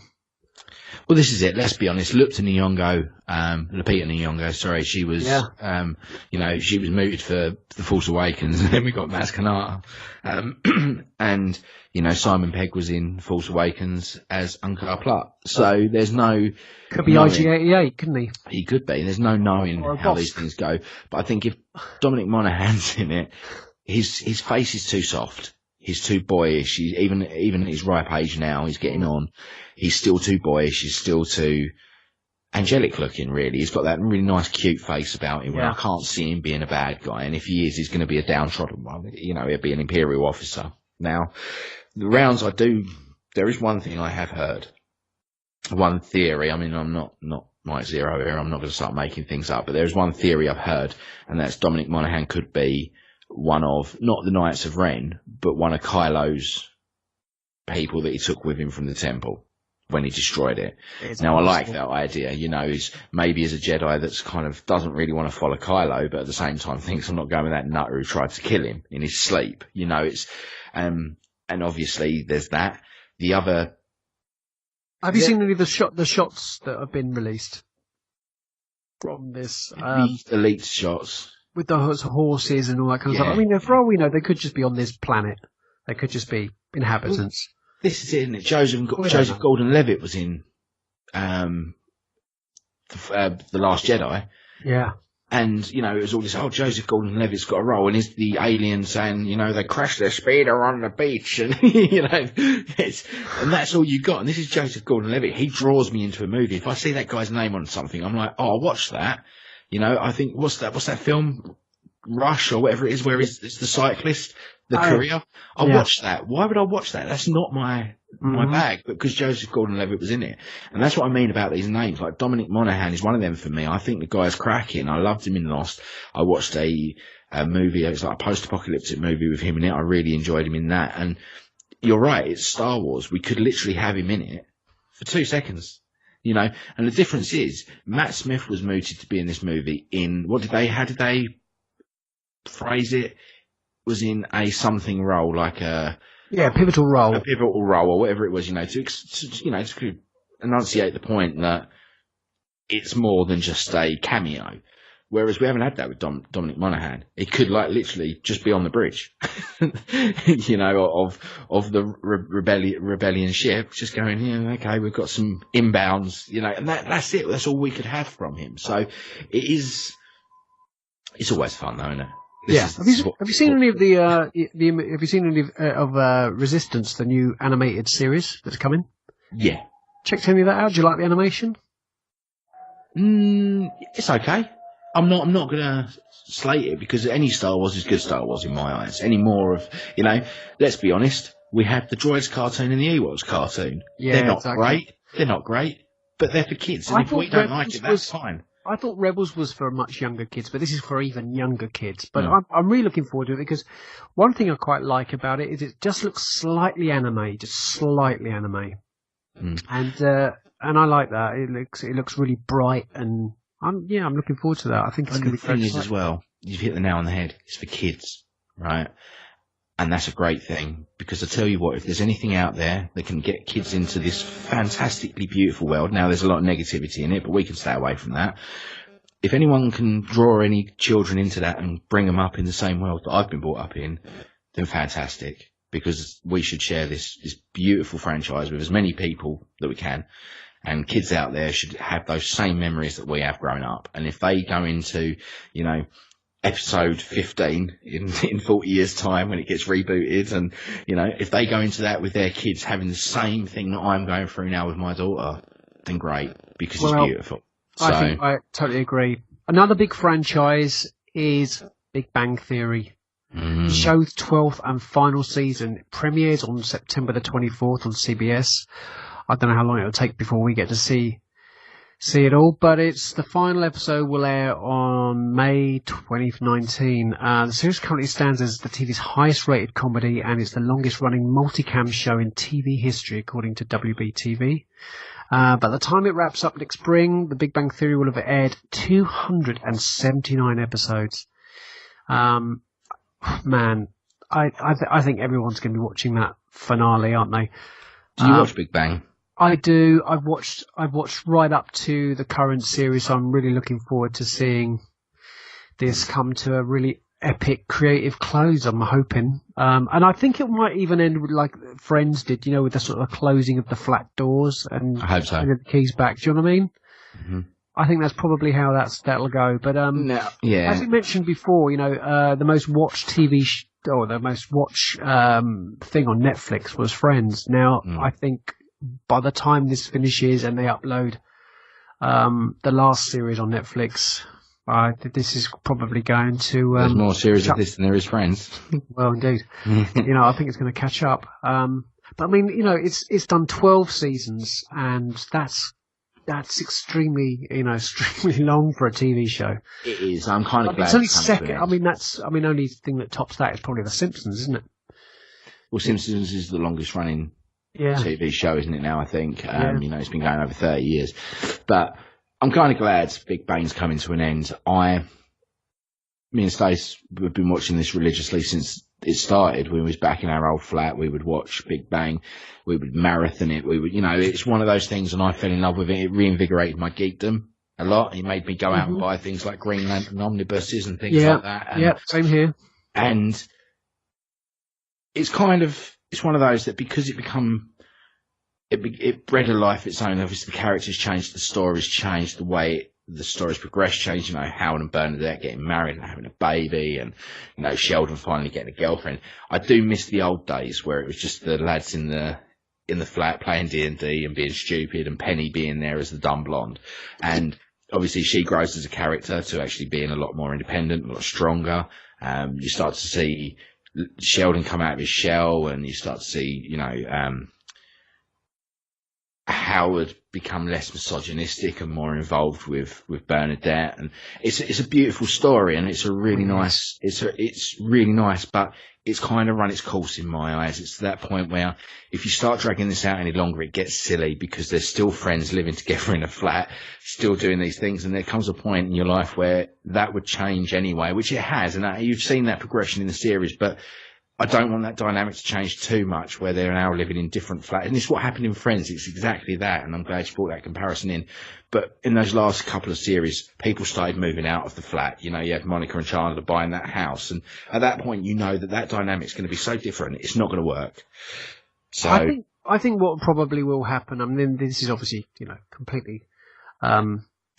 Well, this is it. Let's be honest. Lupita Nyong'o, sorry, she was, she was mooted for The Force Awakens, and then we got Maz Kanata, and Simon Pegg was in Force Awakens as Unkar Plutt. So there's no could be IG-88, couldn't he? He could be. There's no knowing how these things go. But I think if Dominic Monaghan's in it, his face is too soft. He's too boyish. Even at his ripe age now, he's getting on. He's still too boyish. He's still too angelic looking, really. He's got that really nice, cute face about him. Yeah. I can't see him being a bad guy. And if he is, he's going to be a downtrodden one. He'll be an Imperial officer. Now, the rounds there is one thing I have heard. One theory. I mean, I'm not Mike Zero here. I'm not going to start making things up. But there's one theory I've heard, and that's Dominic Monaghan could be one of, not the Knights of Ren, but one of Kylo's people that he took with him from the temple when he destroyed it. Now, I like that idea, is maybe as a Jedi that's kind of doesn't really want to follow Kylo, but at the same time thinks I'm not going with that nutter who tried to kill him in his sleep. It's, and obviously there's that. The other... Have you seen any of the shots that have been released from this? The elite shots. With the horses and all that kind of stuff. I mean, for all we know, they could just be on this planet. They could just be inhabitants. Well, this is it, isn't it? Joseph Gordon-Levitt was in The Last Jedi. Yeah. And, it was all this, Joseph Gordon-Levitt's got a role, and is the alien saying, they crashed their speeder on the beach, and, and that's all you got. And this is Joseph Gordon-Levitt. He draws me into a movie. If I see that guy's name on something, I'm like, I'll watch that. I think, what's that film? Rush or whatever it is, where it's the cyclist The Courier. I watched that. Why would I watch that? That's not my bag, but because Joseph Gordon-Levitt was in it. And that's what I mean about these names. Like Dominic Monaghan is one of them for me. I think the guy's cracking. I loved him in Lost. I watched a movie. It was like a post-apocalyptic movie with him in it. I really enjoyed him in that. And you're right. It's Star Wars. We could literally have him in it for 2 seconds. You know, and the difference is Matt Smith was mooted to be in this movie in, how did they phrase it? Was in a something role, like pivotal role. A pivotal role or whatever it was, to enunciate the point that it's more than just a cameo. Whereas we haven't had that with Dominic Monaghan. It could literally just be on the bridge, of the rebellion ship, just going, okay, we've got some inbounds, and that's it. That's all we could have from him. So it's always fun though, isn't it? Have you seen any of Resistance, the new animated series that's coming? Yeah. Checked any of that out? Do you like the animation? It's okay. I'm not gonna slate it because any Star Wars is good Star Wars in my eyes. Any more of, let's be honest, we had the Droids cartoon and the Ewoks cartoon. Yeah, they're not great. They're not great, but they're for kids. And if we don't like it, that's fine. I thought Rebels was for much younger kids, but this is for even younger kids. But I'm really looking forward to it because one thing I quite like about it is it just looks slightly anime, just slightly anime, and I like that. It looks really bright, and I'm looking forward to that. I think it's going to be great. The thing is as well, you've hit the nail on the head. It's for kids, right? And that's a great thing because I tell you what, if there's anything out there that can get kids into this fantastically beautiful world, now there's a lot of negativity in it, but we can stay away from that. If anyone can draw any children into that and bring them up in the same world that I've been brought up in, then fantastic, because we should share this beautiful franchise with as many people that we can. And kids out there should have those same memories that we have growing up. And if they go into, episode 15 in 40 years' time when it gets rebooted, and if they go into that with their kids having the same thing that I'm going through now with my daughter, then great, because it's beautiful. I totally agree. Another big franchise is Big Bang Theory. The show's 12th and final season. It premieres on September the 24th on CBS. I don't know how long it'll take before we get to see it all, but the final episode will air on May 2019. The series currently stands as the TV's highest rated comedy, and it's the longest running multicam show in TV history, according to WBTV. By the time it wraps up next spring, The Big Bang Theory will have aired 279 episodes. Man, I think everyone's going to be watching that finale, aren't they? Do you watch Big Bang? I do. I've watched right up to the current series, so I'm really looking forward to seeing this come to a really epic creative close, I'm hoping. And I think it might even end with like Friends did, with the sort of closing of the flat doors and I hope so. The keys back. Do you know what I mean? Mm-hmm. I think that's probably how that'll go. But as we mentioned before, the most watched TV or the most watched thing on Netflix was Friends. Now I think by the time this finishes and they upload the last series on Netflix, this is probably going to... There's more series of this than there is Friends. Well, indeed. I think it's going to catch up. But I mean, it's done 12 seasons, and that's extremely long for a TV show. It is. I'm kind of glad it's only second. Only thing that tops that is probably The Simpsons, isn't it? Well, Simpsons is the longest running TV show, isn't it now, I think? It's been going over 30 years. But I'm kind of glad Big Bang's coming to an end. Me and Stace, we've been watching this religiously since it started. When we was back in our old flat, we would watch Big Bang. We would marathon it. We would, it's one of those things, and I fell in love with it. It reinvigorated my geekdom a lot. It made me go out and buy things like Green Lantern omnibuses and things like that. Same here. And it's one of those that because it bred a life of its own. Obviously, the characters changed, the stories changed, the way the stories progressed changed. Howard and Bernadette getting married and having a baby, and Sheldon finally getting a girlfriend. I do miss the old days where it was just the lads in the flat playing D&D and being stupid, and Penny being there as the dumb blonde. And obviously, she grows as a character to actually being a lot more independent, a lot stronger. You start to see Sheldon come out of his shell, and you start to see, Howard become less misogynistic and more involved with Bernadette, and it's a beautiful story, and it's a really nice, it's really nice, but it's kind of run its course in my eyes. It's to that point where if you start dragging this out any longer, it gets silly, because they're still friends living together in a flat, still doing these things, and there comes a point in your life where that would change anyway, which it has, and you've seen that progression in the series, but I don't want that dynamic to change too much, where they're now living in different flats. And it's what happened in Friends. It's exactly that. And I'm glad you brought that comparison in. But in those last couple of series, people started moving out of the flat. You had Monica and Chandler buying that house. And at that point, that dynamic's going to be so different. It's not going to work. So I think what probably will happen, I mean, this is obviously, completely,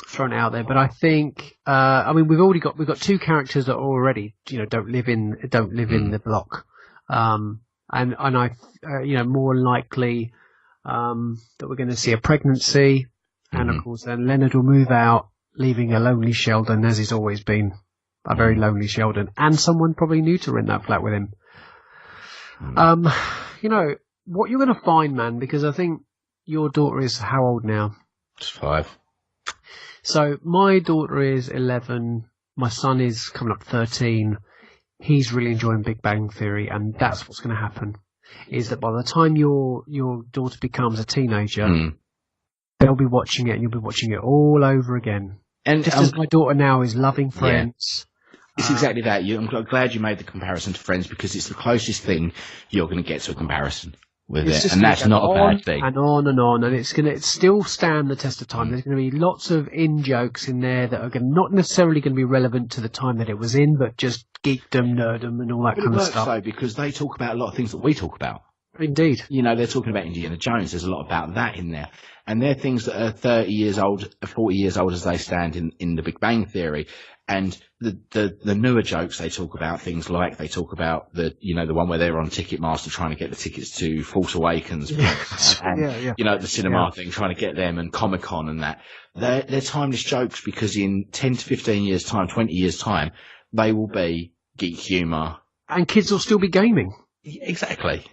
thrown out there, but I think, we've got two characters that already, don't live in the block. And I, more likely, that we're going to see a pregnancy, and of course then Leonard will move out, leaving a lonely Sheldon, as he's always been, a very lonely Sheldon, and someone probably new to rent that flat with him. What you're going to find, man, because I think your daughter is how old now? Just 5. So my daughter is 11, my son is coming up 13. He's really enjoying Big Bang Theory, and that's what's going to happen, is that by the time your daughter becomes a teenager, they'll be watching it, and you'll be watching it all over again. And just as my daughter now is loving Friends. It's exactly that. I'm glad you made the comparison to Friends, because it's the closest thing you're going to get to a comparison with it, and that's not a bad thing. And on, and it's going to still stand the test of time. There's going to be lots of in-jokes in there that are not necessarily going to be relevant to the time that it was in, but just geekdom, nerdom, and all that kind of stuff. Though, because they talk about a lot of things that we talk about. Indeed. They're talking about Indiana Jones. There's a lot about that in there. And they're things that are 30 years old, 40 years old as they stand in the Big Bang Theory. And the newer jokes they talk about, things like they talk about the one where they're on Ticketmaster trying to get the tickets to Force Awakens, and the cinema thing, trying to get them, and Comic-Con and that. They're timeless jokes, because in 10 to 15 years time, 20 years time, they will be geek humour. And kids will still be gaming. Exactly.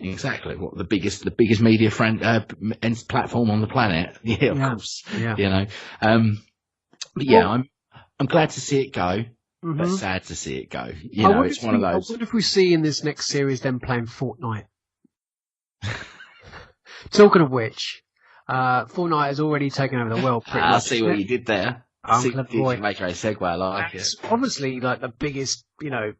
What the biggest media platform on the planet? Yeah, of course. Yeah. I'm glad to see it go, but sad to see it go. It's one of those. What if we see in this next series them playing Fortnite? Talking of which, Fortnite has already taken over the world. I see what you did there. Did you make a segue? I like it. It's obviously like the biggest,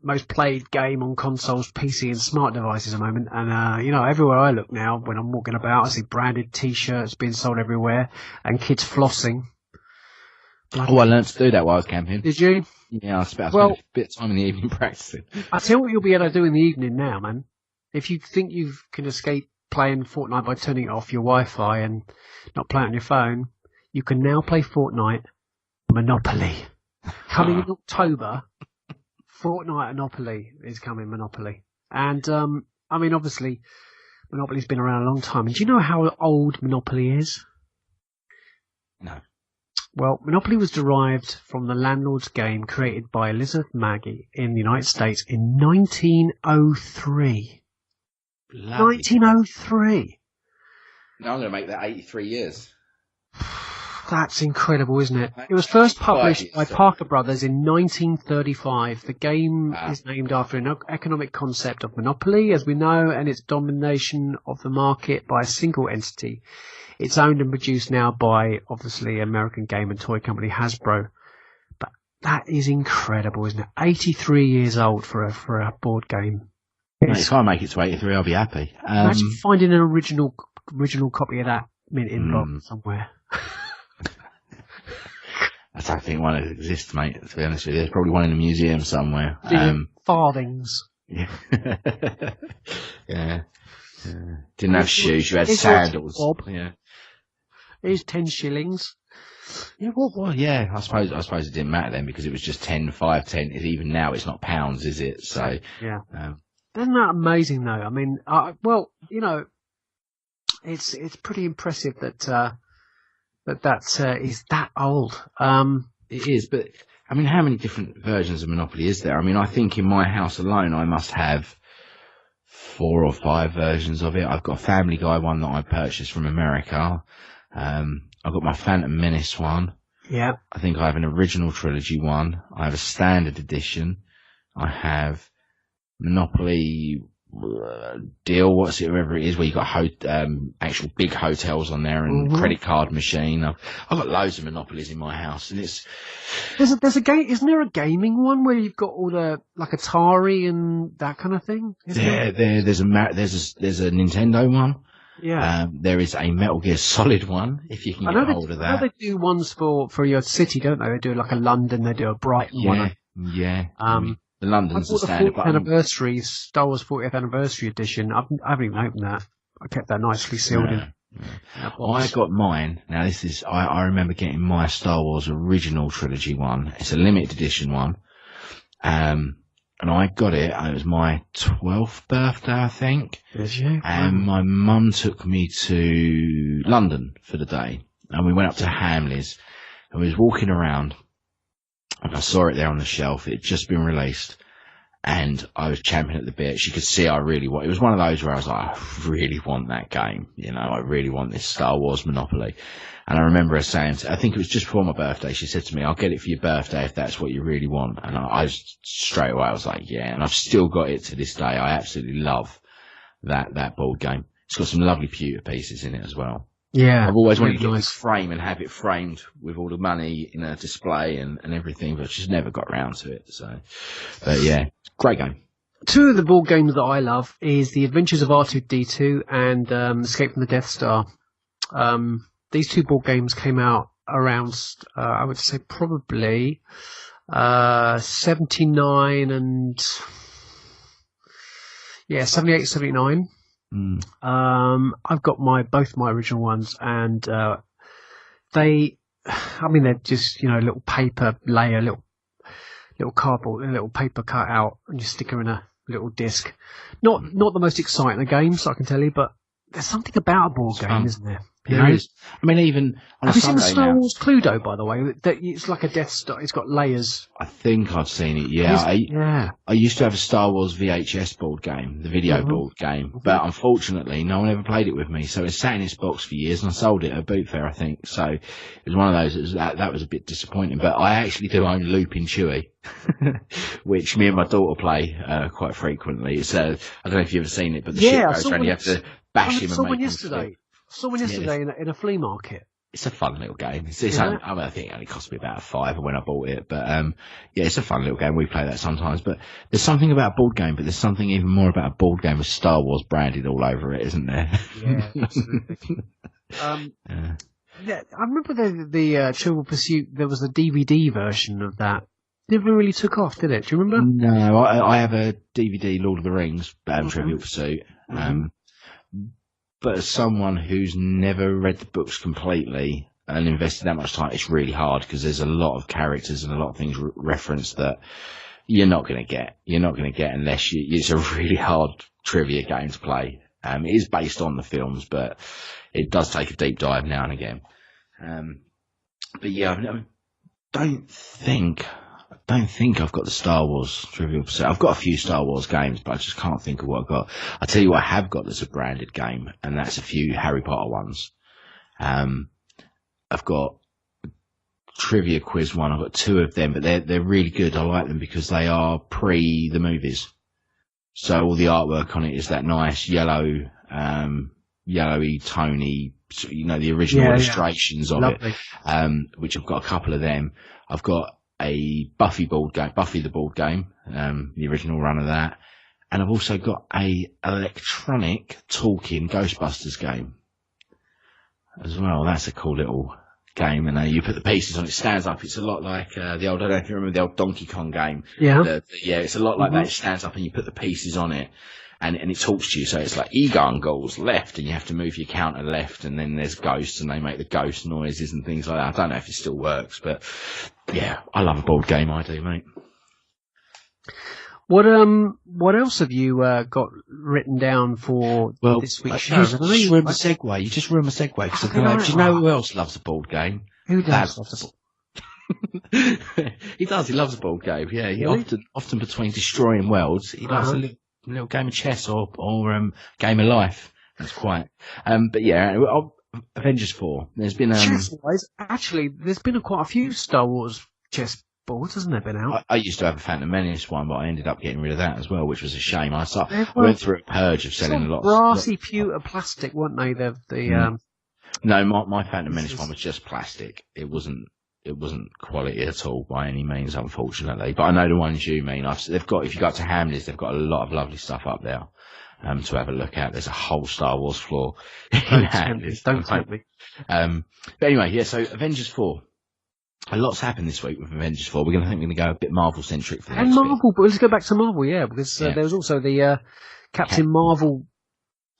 most played game on consoles, PC, and smart devices at the moment. And, everywhere I look now, when I'm walking about, I see branded T-shirts being sold everywhere, and kids flossing. I learned to do that while I was camping. Did you? Yeah, I spent a bit of time in the evening practicing. I tell you what you'll be able to do in the evening now, man. If you think you can escape playing Fortnite by turning off your Wi-Fi and not playing on your phone, you can now play Fortnite Monopoly. Coming in October, Fortnite Monopoly is coming, Monopoly. And, obviously, Monopoly's been around a long time. And do you know how old Monopoly is? No. Well, Monopoly was derived from the landlord's game created by Elizabeth Magie in the United States in 1903. 1903! Now I'm going to make that 83 years. That's incredible, isn't it? It was first published by Parker Brothers in 1935. The game is named after an economic concept of monopoly, as we know, and its domination of the market by a single entity. It's owned and produced now by, obviously, American game and toy company Hasbro. But that is incredible, isn't it? 83 years old for a board game. If I make it to 83, I'll be happy. Imagine finding an original copy of that in box somewhere. I don't think one exists, mate, to be honest with you. There's probably one in a museum somewhere. Farthings. Yeah. Yeah. Didn't have shoes, you had sandals. Bob. Yeah. Here's 10 shillings. Yeah, well, yeah, I suppose it didn't matter then, because it was just 10, 5, 10. Even now it's not pounds, is it? So, yeah. Isn't that amazing though? I mean, it's pretty impressive that is that old. It is, but I mean, how many different versions of Monopoly is there? I mean, I think in my house alone, I must have 4 or 5 versions of it. I've got a Family Guy one that I purchased from America. I've got my Phantom Menace one. Yeah. I think I have an original trilogy one. I have a standard edition. I have Monopoly Deal, whoever it is, where you got actual big hotels on there and credit card machine. I've got loads of Monopolies in my house, and there's a game. Isn't there a gaming one where you've got all the like Atari and that kind of thing? There's a Nintendo one. Yeah. There is a Metal Gear Solid one, if you can get hold of that. I know they do ones for your city, don't they? They do like a London, they do a Brighton one. Yeah. The London's the standard. The 40th anniversary, Star Wars 40th anniversary edition. I haven't even opened that. I kept that nicely sealed in. I got mine. Now this is, I remember getting my Star Wars original trilogy one. It's a limited edition one. And I got it. It was my 12th birthday, I think. Did you? And my mum took me to London for the day. And we went up to Hamleys. And we was walking around. And I saw it there on the shelf. It had just been released. And I was champing at the bit. She could see I really want. It was one of those where I was like, I really want that game. You know, I really want this Star Wars Monopoly. And I remember her saying, I think it was just before my birthday, she said to me, I'll get it for your birthday if that's what you really want. And I straight away, I was like, yeah. And I've still got it to this day. I absolutely love that board game. It's got some lovely pewter pieces in it as well. Yeah. I've always wanted to get this frame and have it framed with all the money in a display and everything, but just never got around to it. So, but yeah, great game. Two of the board games that I love is The Adventures of R2-D2 and Escape from the Death Star. These two board games came out around, I would say probably 79 and 78, 79. I've got both my original ones, and they're just, little paper layer, little cardboard, a little paper cut out, and you stick her in a little disc. Not the most exciting of games, I can tell you, but there's something about a board game, isn't there? There is. I mean, even on have a you seen the Sunday Star now, Wars Cluedo, by the way? That it's like a Death Star. It's got layers. I think I've seen it. Yeah, I used to have a Star Wars VHS board game, the video board game, but unfortunately, no one ever played it with me. So it sat in its box for years, and I sold it at a boot fair, I think. So it was one of those. That was a bit disappointing. But I actually do own Looping Chewie, which me and my daughter play quite frequently. It's I don't know if you've ever seen it, but the ship goes around. You have to bash him and make him flip. I saw one yesterday in a flea market. It's a fun little game. I think it only cost me about a £5 when I bought it, but it's a fun little game. We play that sometimes. But there's something about a board game, but there's something even more about a board game with Star Wars branded all over it, isn't there? Yeah, absolutely. Yeah, I remember the Trivial Pursuit. There was a DVD version of that. Never really took off, did it? Do you remember? No, I have a DVD Lord of the Rings Trivial Pursuit. But as someone who's never read the books completely and invested that much time, it's really hard because there's a lot of characters and a lot of things referenced that you're not going to get. You're not going to get unless it's a really hard trivia game to play. It is based on the films, but it does take a deep dive now and again. But yeah, I don't think I've got the Star Wars Trivial Pursuit. I've got a few Star Wars games, but I just can't think of what I've got. I'll tell you what I have got that's a branded game, and that's a few Harry Potter ones. I've got Trivia Quiz one. I've got 2 of them, but they're really good. I like them because they are pre the movies. So all the artwork on it is that nice yellowy, tony, the original illustrations of it, which I've got a couple of them. I've got a Buffy the board game, the original run of that. And I've also got a electronic talking Ghostbusters game as well. That's a cool little game. And you put the pieces on, it stands up. It's a lot like I don't know if you remember the old Donkey Kong game. Yeah. It's a lot like that. It stands up and you put the pieces on it. And it talks to you, so it's like Egon goes left, and you have to move your counter left, and then there's ghosts, and they make the ghost noises and things like that. I don't know if it still works, but yeah, I love a board game. I do, mate. What else have you got written down for this week's show? You ruined my segue. You just ruined my segue because do you know who else loves a board game? Who does love a board? He does. He loves a board game. Yeah, he often between destroying worlds, he loves a little game of chess or game of life. That's quite. But yeah, Avengers 4. There's been chess-wise, actually, there's been quite a few Star Wars chess boards, hasn't there? Been out. I used to have a Phantom Menace one, but I ended up getting rid of that as well, which was a shame. I went through a purge of selling a lot. Brassy pewter plastic, weren't they? No, my Phantom Menace one was just plastic. It wasn't quality at all by any means, unfortunately. But I know the ones you mean. They've got, if you go to Hamleys, they've got a lot of lovely stuff up there to have a look at. There's a whole Star Wars floor in Hamleys. Don't tempt me. But anyway, yeah. So Avengers 4. A lot's happened this week with Avengers 4. We're going to go a bit Marvel centric for the next Marvel, but let's go back to Marvel, yeah, because there was also the Captain Marvel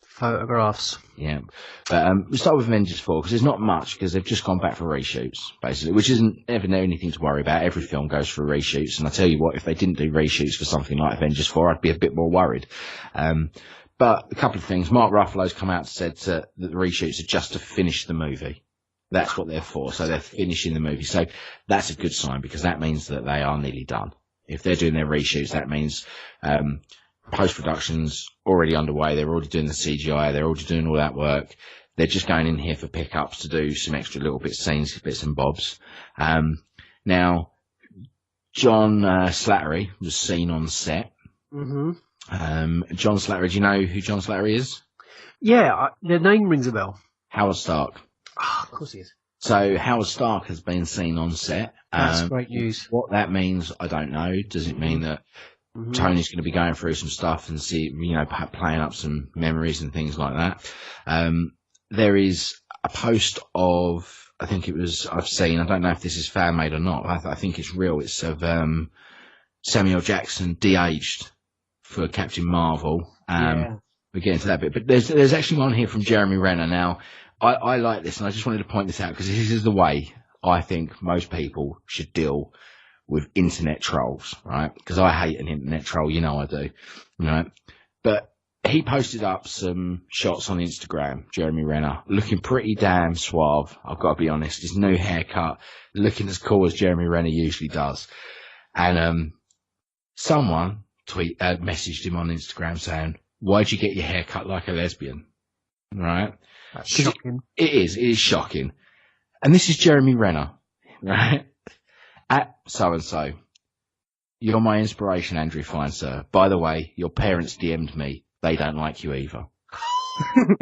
photographs. Yeah, but we'll start with Avengers 4 because there's not much because they've just gone back for reshoots, basically, which isn't ever anything to worry about. Every film goes for reshoots, and I tell you what, if they didn't do reshoots for something like Avengers 4, I'd be a bit more worried. But a couple of things. Mark Ruffalo's come out and said that the reshoots are just to finish the movie. That's what they're for. So they're finishing the movie. So that's a good sign because that means that they are nearly done. If they're doing their reshoots, that means post-production's already underway. They're already doing the CGI. They're already doing all that work. They're just going in here for pickups to do some extra little bits and bobs. Now, John Slattery was seen on set. Mm-hmm. John Slattery, do you know who John Slattery is? Yeah, the name rings a bell. Howard Stark. Oh, of course he is. So Howard Stark has been seen on set. That's great news. What that means, I don't know. Does it mean that Tony's going to be going through some stuff and playing up some memories and things like that? There is a post of, I don't know if this is fan made or not. I think it's real. It's of Samuel Jackson de-aged for Captain Marvel. We'll get into that bit, but there's actually one here from Jeremy Renner. Now, I like this, and I just wanted to point this out because this is the way I think most people should deal with internet trolls, right? Because I hate an internet troll, I do, right? But he posted up some shots on Instagram, Jeremy Renner, looking pretty damn suave. I've got to be honest. His new haircut, looking as cool as Jeremy Renner usually does. And someone messaged him on Instagram saying, "Why'd you get your hair cut like a lesbian?" Right? That's shocking. It is shocking. And this is Jeremy Renner, right? At so-and-so. You're my inspiration, Andrew Fine, sir. By the way, your parents DM'd me. They don't like you either.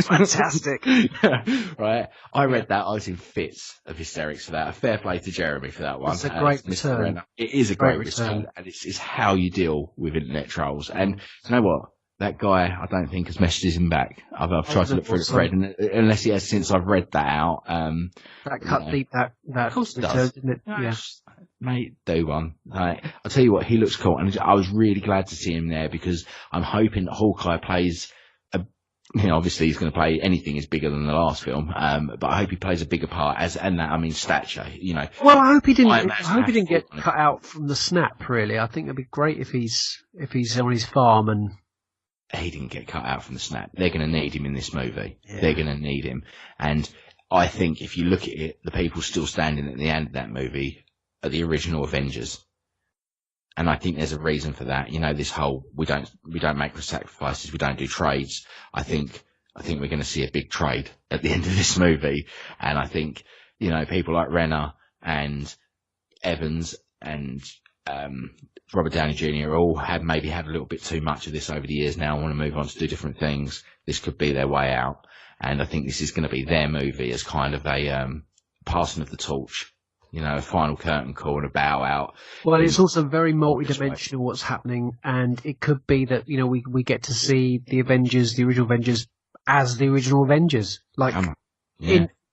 Fantastic. Right? I read that. I was in fits of hysterics for that. A fair play to Jeremy for that one. It's a great return. Renner. It is a great return. And it's how you deal with internet trolls. And you know what? That guy, I don't think, has messaged him back. I've tried to look through the thread, and unless he has since I've read that out. That cut deep, that of course it return, does. didn't it? Yeah. Mate, do one. I'll tell you what, he looks cool, and I was really glad to see him there because I'm hoping that Hawkeye plays obviously he's going to play anything is bigger than the last film, but I hope he plays a bigger part stature, Well, I hope he didn't get cut out from the snap, really. I think it'd be great if he's on his farm and... He didn't get cut out from the snap. They're going to need him in this movie. Yeah. They're going to need him. And I think if you look at it, the people still standing at the end of that movie are the original Avengers. And I think there's a reason for that. This whole, we don't make sacrifices, we don't do trades. I think we're going to see a big trade at the end of this movie. And I think, people like Renner and Evans and, Robert Downey Jr. all have maybe had a little bit too much of this over the years now. Want to move on to do different things. This could be their way out. And I think this is going to be their movie as kind of a passing of the torch. A final curtain call and a bow out. Well, it's also very multi-dimensional what's happening, and it could be that, we get to see the Avengers, the original Avengers, as the original Avengers.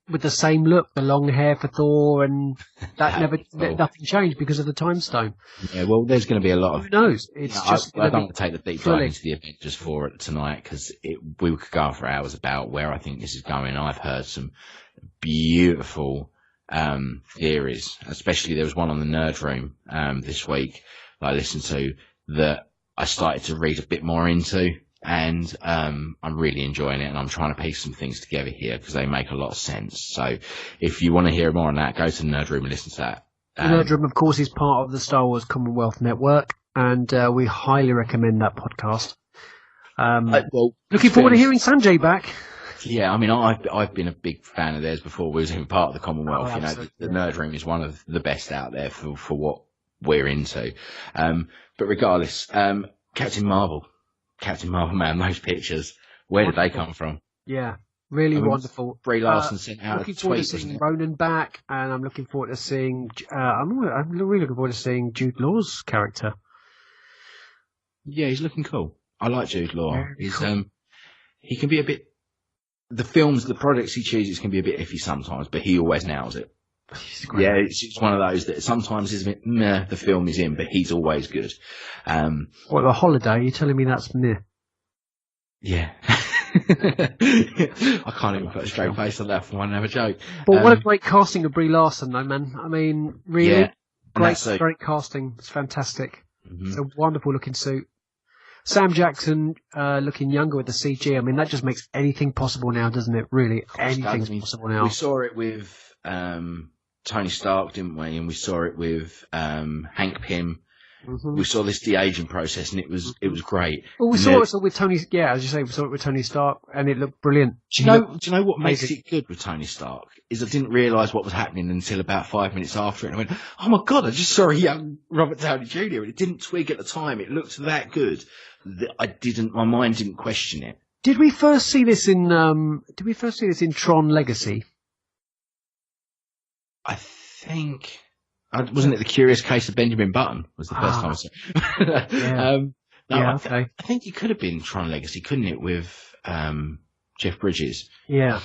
With the same look, the long hair for Thor, and that nothing changed because of the time stone. Yeah, well, there's going to be a lot of... Who knows? I don't want to take the deep dive into the Avengers 4 tonight, because we could go on for hours about where I think this is going. I've heard some beautiful theories, especially there was one on the Nerd Room this week that I listened to that I started to read a bit more into. And I'm really enjoying it, and I'm trying to piece some things together here because they make a lot of sense. So if you want to hear more on that, go to the Nerd Room and listen to that. The Nerd Room, of course, is part of the Star Wars Commonwealth Network, and we highly recommend that podcast. Looking forward to hearing Sanjay back. Yeah, I mean, I've been a big fan of theirs before. We was even part of the Commonwealth. The Nerd Room is one of the best out there for what we're into. But regardless, Captain Marvel, man, those pictures, where did they come from? Yeah, really wonderful. Brie Larson sent out a tweet. Looking forward to seeing Ronan back, and I'm looking forward to seeing. I'm really looking forward to seeing Jude Law's character. Yeah, he's looking cool. I like Jude Law. He's cool. He can be a bit. The projects he chooses can be a bit iffy sometimes, but he always nails it. Yeah, it's one of those that sometimes is a bit meh, the film is in, but he's always good. The Holiday? You're telling me that's meh? Yeah. I can't even put a straight face on that for one and have a joke. But what a great casting of Brie Larson, though, man. I mean, really great casting. It's fantastic. Mm-hmm. It's a wonderful looking suit. Sam Jackson looking younger with the CG. I mean, that just makes anything possible now, doesn't it? Really, anything's possible now. We saw it with Tony Stark, didn't we? And we saw it with Hank Pym. Mm-hmm. We saw this de-aging process, and it was great. Well, we saw it with Tony. Yeah, as you say, we saw it with Tony Stark, and it looked brilliant. Do you know what makes it good with Tony Stark? Is I didn't realise what was happening until about 5 minutes after it, and I went, "Oh my god! I just saw a young Robert Downey Jr." And it didn't twig at the time. It looked that good that my mind didn't question it. Did we first see this in Tron Legacy? I think. Wasn't it The Curious Case of Benjamin Button? Was the first time I saw it. Okay. I think it could have been Tron Legacy, couldn't it, with Jeff Bridges? Yeah.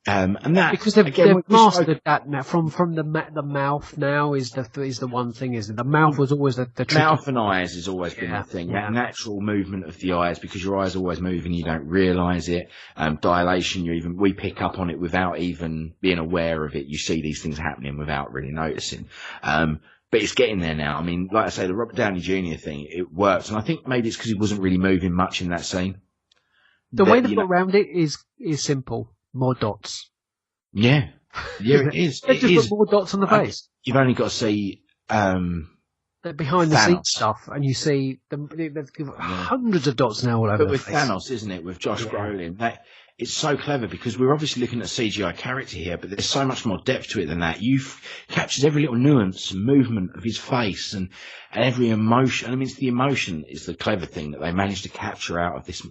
And that because they've mastered that now. From the mouth now is the one thing, isn't it? The mouth was always the tricky. Mouth and eyes has always been the thing. Yeah. That natural movement of the eyes, because your eyes are always moving, you don't realise it. Dilation, we pick up on it without even being aware of it. You see these things happening without really noticing. But it's getting there now. I mean, like I say, the Robert Downey Jr. thing, it works, and I think maybe it's because he wasn't really moving much in that scene. The way they got around it is simple. More dots. Yeah, it is. They just put more dots on the face. You've only got to see the behind the scenes stuff, and you see they've hundreds of dots now all over. But with Thanos, isn't it? With Josh Brolin, it's so clever because we're obviously looking at a CGI character here, but there's so much more depth to it than that. You've captured every little nuance and movement of his face and every emotion. I mean, it's the emotion is the clever thing that they managed to capture out of this,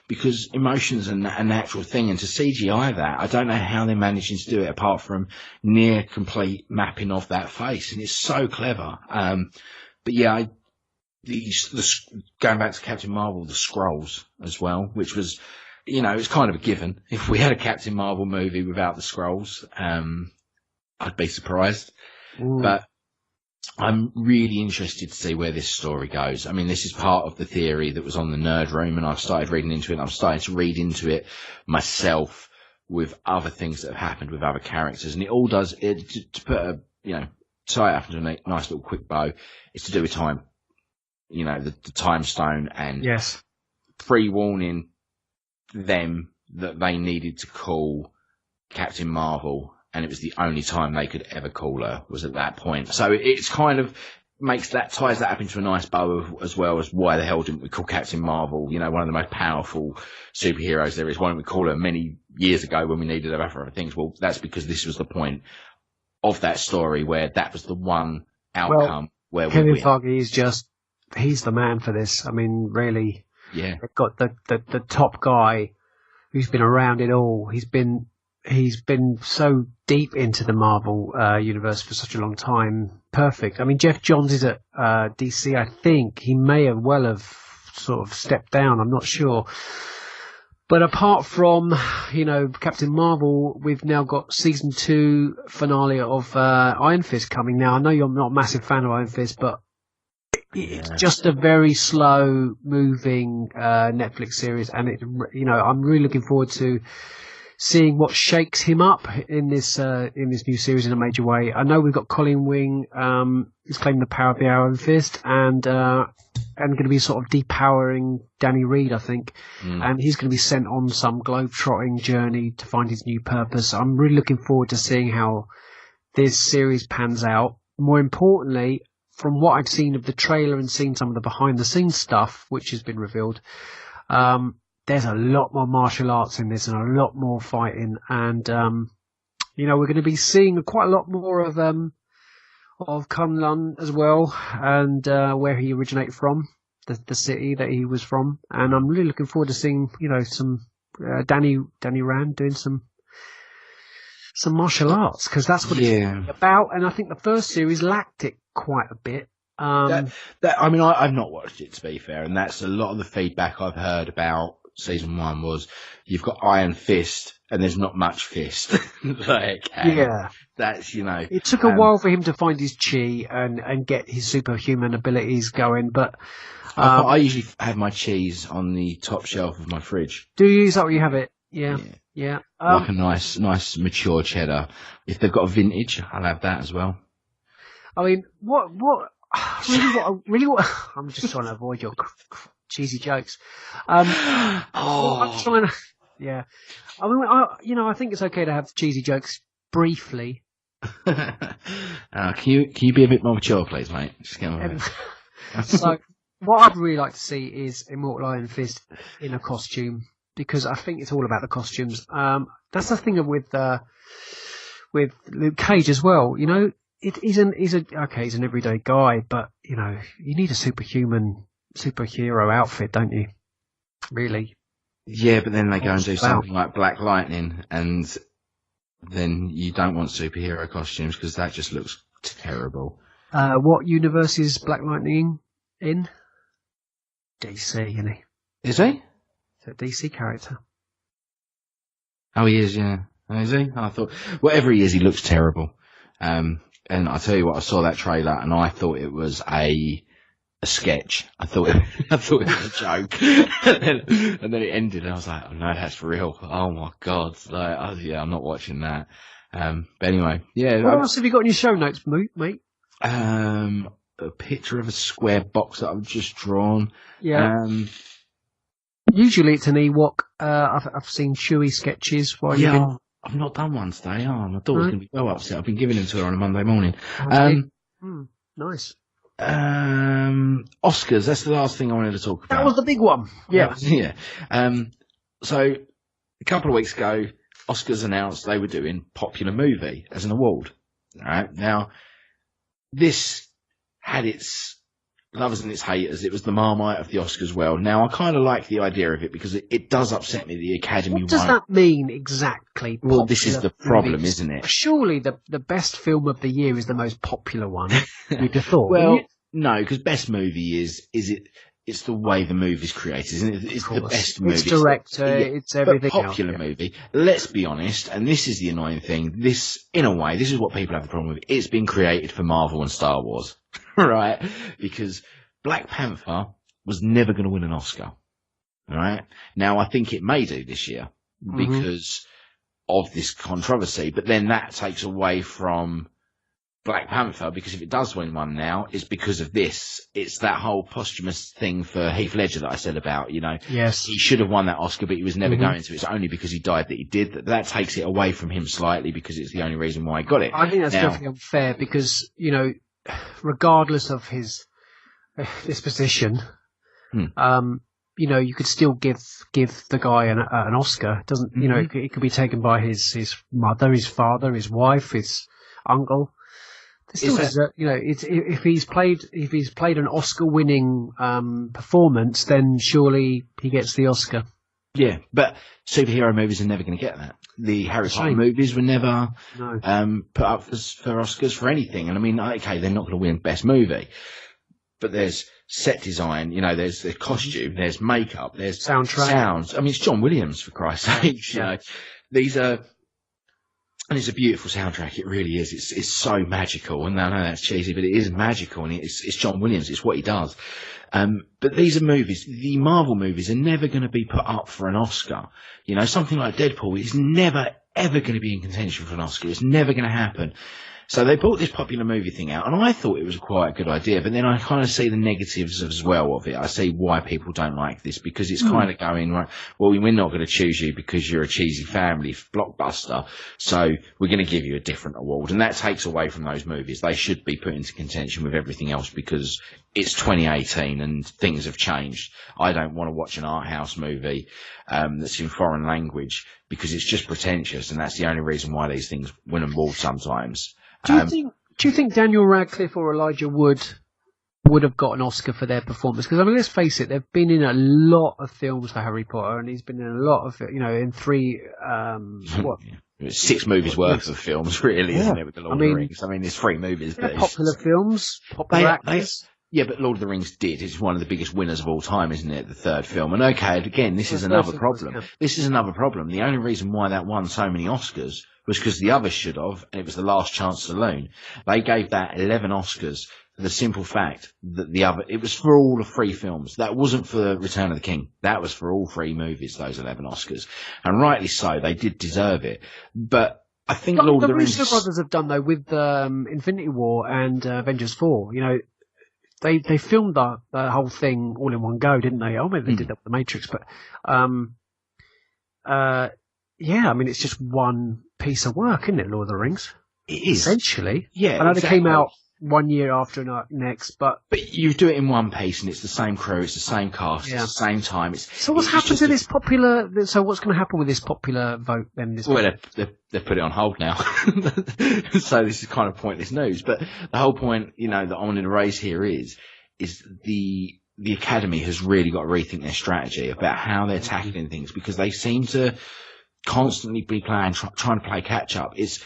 because emotion's a natural thing, and to CGI that, I don't know how they're managing to do it apart from near complete mapping of that face, and it's so clever. But yeah, going back to Captain Marvel, the Skrulls as well, which was, it's kind of a given. If we had a Captain Marvel movie without the Skrulls, I'd be surprised. Ooh. But I'm really interested to see where this story goes. I mean, this is part of the theory that was on the Nerd Room, and I've started reading into it, and I'm starting to read into it myself with other things that have happened with other characters. And it all does, to put tie it up into a nice little quick bow, it's to do with time. The time stone, and pre-warning them that they needed to call Captain Marvel, and it was the only time they could ever call her was at that point. So it's kind of ties that up into a nice bow as well as why the hell didn't we call Captain Marvel, one of the most powerful superheroes there is. Why didn't we call her many years ago when we needed her for other things? Well, that's because this was the point of that story where that was the one outcome where Kevin Feige he's the man for this. I mean, really. Yeah. They've got the top guy who's been around it all. He's been so deep into the Marvel universe for such a long time. Perfect. I mean, Jeff Johns is at DC. I think he may have sort of stepped down. I'm not sure. But apart from Captain Marvel, we've now got season 2 finale of Iron Fist coming. Now I know you're not a massive fan of Iron Fist, but it's just a very slow moving Netflix series, and I'm really looking forward to seeing what shakes him up in this new series in a major way. I know we've got Colin Wing, who's claiming the power of the Iron Fist, and going to be sort of depowering Danny Reed, I think, and he's going to be sent on some globe-trotting journey to find his new purpose. I'm really looking forward to seeing how this series pans out. More importantly, from what I've seen of the trailer and seen some of the behind-the-scenes stuff, which has been revealed, there's a lot more martial arts in this and a lot more fighting, and we're going to be seeing quite a lot more of Kunlun as well, and where he originated from, the city that he was from, and I'm really looking forward to seeing some Danny Rand doing some martial arts, because that's what it's about, and I think the first series lacked it quite a bit. I've not watched it, to be fair, and that's a lot of the feedback I've heard about season 1 was you've got Iron Fist and there's not much fist. That's it took a while for him to find his chi and get his superhuman abilities going, but I usually have my cheese on the top shelf of my fridge. Do you? Is that where you have it? Yeah. Like a nice mature cheddar. If they've got a vintage, I'll have that as well. I mean, what I'm just trying to avoid your cheesy jokes. I'm trying to, yeah. I mean, I think it's okay to have cheesy jokes briefly. Can you be a bit more mature, please, mate? Just get on with it. So, what I'd really like to see is Immortal Iron Fist in a costume, because I think it's all about the costumes. That's the thing with Luke Cage as well. He's an everyday guy, but you need a superhero outfit, don't you? Really? Yeah, but then they go and do something like Black Lightning, and then you don't want superhero costumes because that just looks terrible. What universe is Black Lightning in? DC, isn't he? Is he? It's a DC character. Oh, he is, yeah. Is he? I thought, whatever he is, he looks terrible. And I tell you what, I saw that trailer and I thought it was a sketch. I thought it was a joke. and then it ended and I was like, oh no, that's real. Oh my God. I'm not watching that. But anyway, yeah. What else have you got in your show notes, mate? A picture of a square box that I've just drawn. Yeah. Usually it's an Ewok. I've seen Chewie sketches while you've been... I've not done one today. My daughter's going to be well upset. I've been giving them to her on a Monday morning. Nice. Oscars, that's the last thing I wanted to talk about. That was the big one. Yeah. Yeah. So a couple of weeks ago, Oscars announced they were doing popular movie as an award. All right. Now, this had its lovers and its haters. It was the Marmite of the Oscars. Well, now I kind of like the idea of it because it does upset me. The Academy. What does that mean exactly? Well, this is the problem, isn't it? Surely the best film of the year is the most popular one. You'd have thought. Well, no, because best movie it's the way the movie's created, isn't it? It's the best movie. It's director, it's everything else. Popular movie. Let's be honest, and this is the annoying thing. This, in a way, this is what people have the problem with. It's been created for Marvel and Star Wars, right? Because Black Panther was never going to win an Oscar, right? Now, I think it may do this year because of this controversy, but then that takes away from Black Panther, because if it does win one now, it's because of this. It's that whole posthumous thing for Heath Ledger that I said about, Yes. He should have won that Oscar, but he was never going to. It's only because he died that he did. That takes it away from him slightly because it's the only reason why he got it. I think that's definitely unfair because, regardless of his disposition, you could still give the guy an Oscar. It doesn't, it could be taken by his mother, his father, his wife, his uncle. If he's played an Oscar-winning performance, then surely he gets the Oscar. Yeah, but superhero movies are never going to get that. The Harry Potter movies were never put up for Oscars for anything. And I mean, okay, they're not going to win Best Movie, but there's set design, there's the costume, there's makeup, there's sounds. I mean, it's John Williams, for Christ's sake. These are. And it's a beautiful soundtrack. It really is. It's so magical. And I know that's cheesy, but it is magical. And it's John Williams. It's what he does. But these are movies. The Marvel movies are never going to be put up for an Oscar. Something like Deadpool is never, ever going to be in contention for an Oscar. It's never going to happen. So they brought this popular movie thing out, and I thought it was quite a good idea, but then I kind of see the negatives as well of it. I see why people don't like this, because it's kind of going, right, well, we're not going to choose you because you're a cheesy family blockbuster, so we're going to give you a different award. And that takes away from those movies. They should be put into contention with everything else because it's 2018 and things have changed. I don't want to watch an art house movie that's in foreign language because it's just pretentious, and that's the only reason why these things win awards sometimes. Do you think Daniel Radcliffe or Elijah Wood would have got an Oscar for their performance? Because, I mean, let's face it, they've been in a lot of films for Harry Potter, and he's been in a lot of, in 3, It's 6 movies worth of films, really, isn't it, with the Lord of the Rings? I mean, there's 3 movies. But popular films, popular actors. Yeah, but Lord of the Rings it's one of the biggest winners of all time, isn't it? The 3rd film. And okay, again, this is another problem. This is another problem. The only reason why that won so many Oscars was because the others should have, and it was the Last Chance Saloon. They gave that 11 Oscars for the simple fact that it was for all the 3 films. That wasn't for Return of the King. That was for all 3 movies, those 11 Oscars. And rightly so, they did deserve it. But I think Lord of the Rings... The Russo brothers have done, though, with Infinity War and Avengers 4, They filmed the whole thing all in one go, didn't they? Oh, maybe they did that with The Matrix, but it's just one piece of work, isn't it, Lord of the Rings? It is. Essentially. Yeah, I know they came out 1 year after next, but you do it in one piece, and it's the same crew, it's the same cast, it's the same time. So what's happened to this popular? So what's going to happen with this popular vote then? They've put it on hold now, so this is kind of pointless news. But the whole point, that I wanted to raise here is the Academy has really got to rethink their strategy about how they're tackling things, because they seem to constantly be trying to play catch up. It's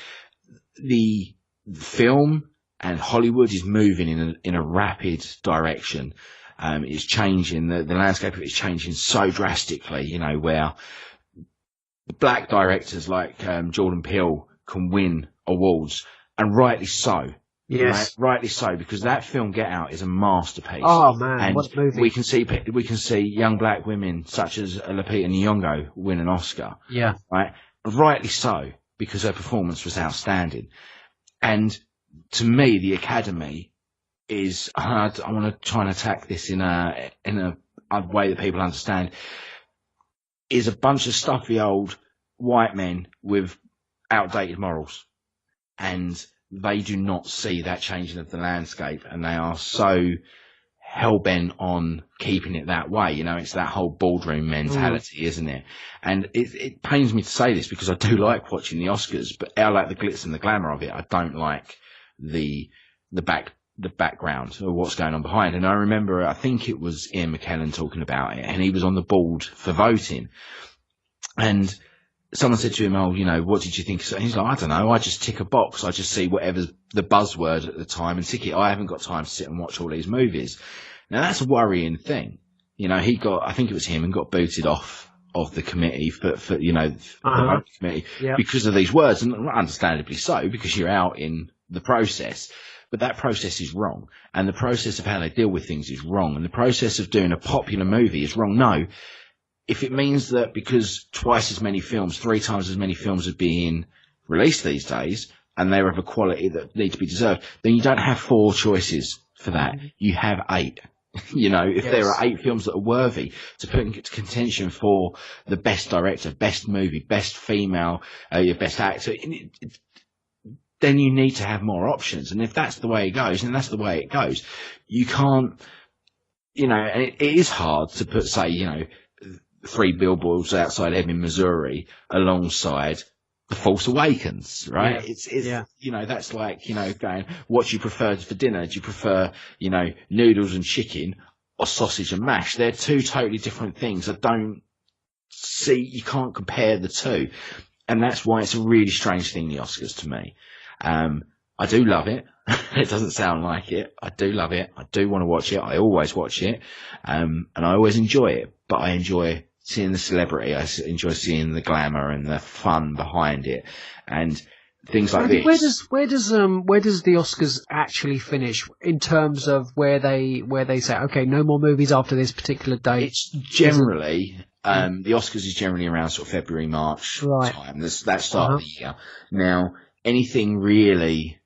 the film. And Hollywood is moving in a rapid direction. It's changing. The landscape of it is changing so drastically, where black directors like Jordan Peele can win awards, and rightly so. Yes, rightly so, because that film Get Out is a masterpiece. Oh man, and what a movie! We can see young black women such as Lupita Nyong'o win an Oscar. Yeah, right. Rightly so, because her performance was outstanding. And to me, the Academy is, I want to try and attack this in a way that people understand, is a bunch of stuffy old white men with outdated morals. And they do not see that changing of the landscape, and they are so hell-bent on keeping it that way. It's that whole boardroom mentality, isn't it? And it pains me to say this, because I do like watching the Oscars, but I like the glitz and the glamour of it. I don't like the background or what's going on behind. And I remember, I think it was Ian McKellen talking about it, and he was on the board for voting, and someone said to him, what did you think? And he's like, I don't know, I just tick a box, I just see whatever's the buzzword at the time and tick it. I haven't got time to sit and watch all these movies. Now that's a worrying thing. I think it was him, and got booted off of the committee for the committee because of these words, and understandably so, because you're out in the process. But that process is wrong, and the process of how they deal with things is wrong, and the process of doing a popular movie is wrong. No, if it means that because 3 times as many films are being released these days, and they're of a quality that need to be deserved, then you don't have 4 choices for that. You have 8. If there are 8 films that are worthy to put into contention for the best director, best movie, best female, best actor, then you need to have more options. And if that's the way it goes, then that's the way it goes. You can't, and it is hard to put, say, 3 Billboards Outside Ebbing, Missouri alongside The Force Awakens, right? Yeah. It's that's like, going, what do you prefer for dinner? Do you prefer, noodles and chicken or sausage and mash? They're 2 totally different things. You can't compare the 2. And that's why it's a really strange thing, the Oscars, to me. I do love it. It doesn't sound like it. I do love it. I do want to watch it. I always watch it. And I always enjoy it, but I enjoy seeing the celebrity. I enjoy seeing the glamour and the fun behind it, and things like this. Where does the Oscars actually finish in terms of where they say, okay, no more movies after this particular date? It's generally the Oscars is generally around sort of February, March time. That start of the year. Now, anything really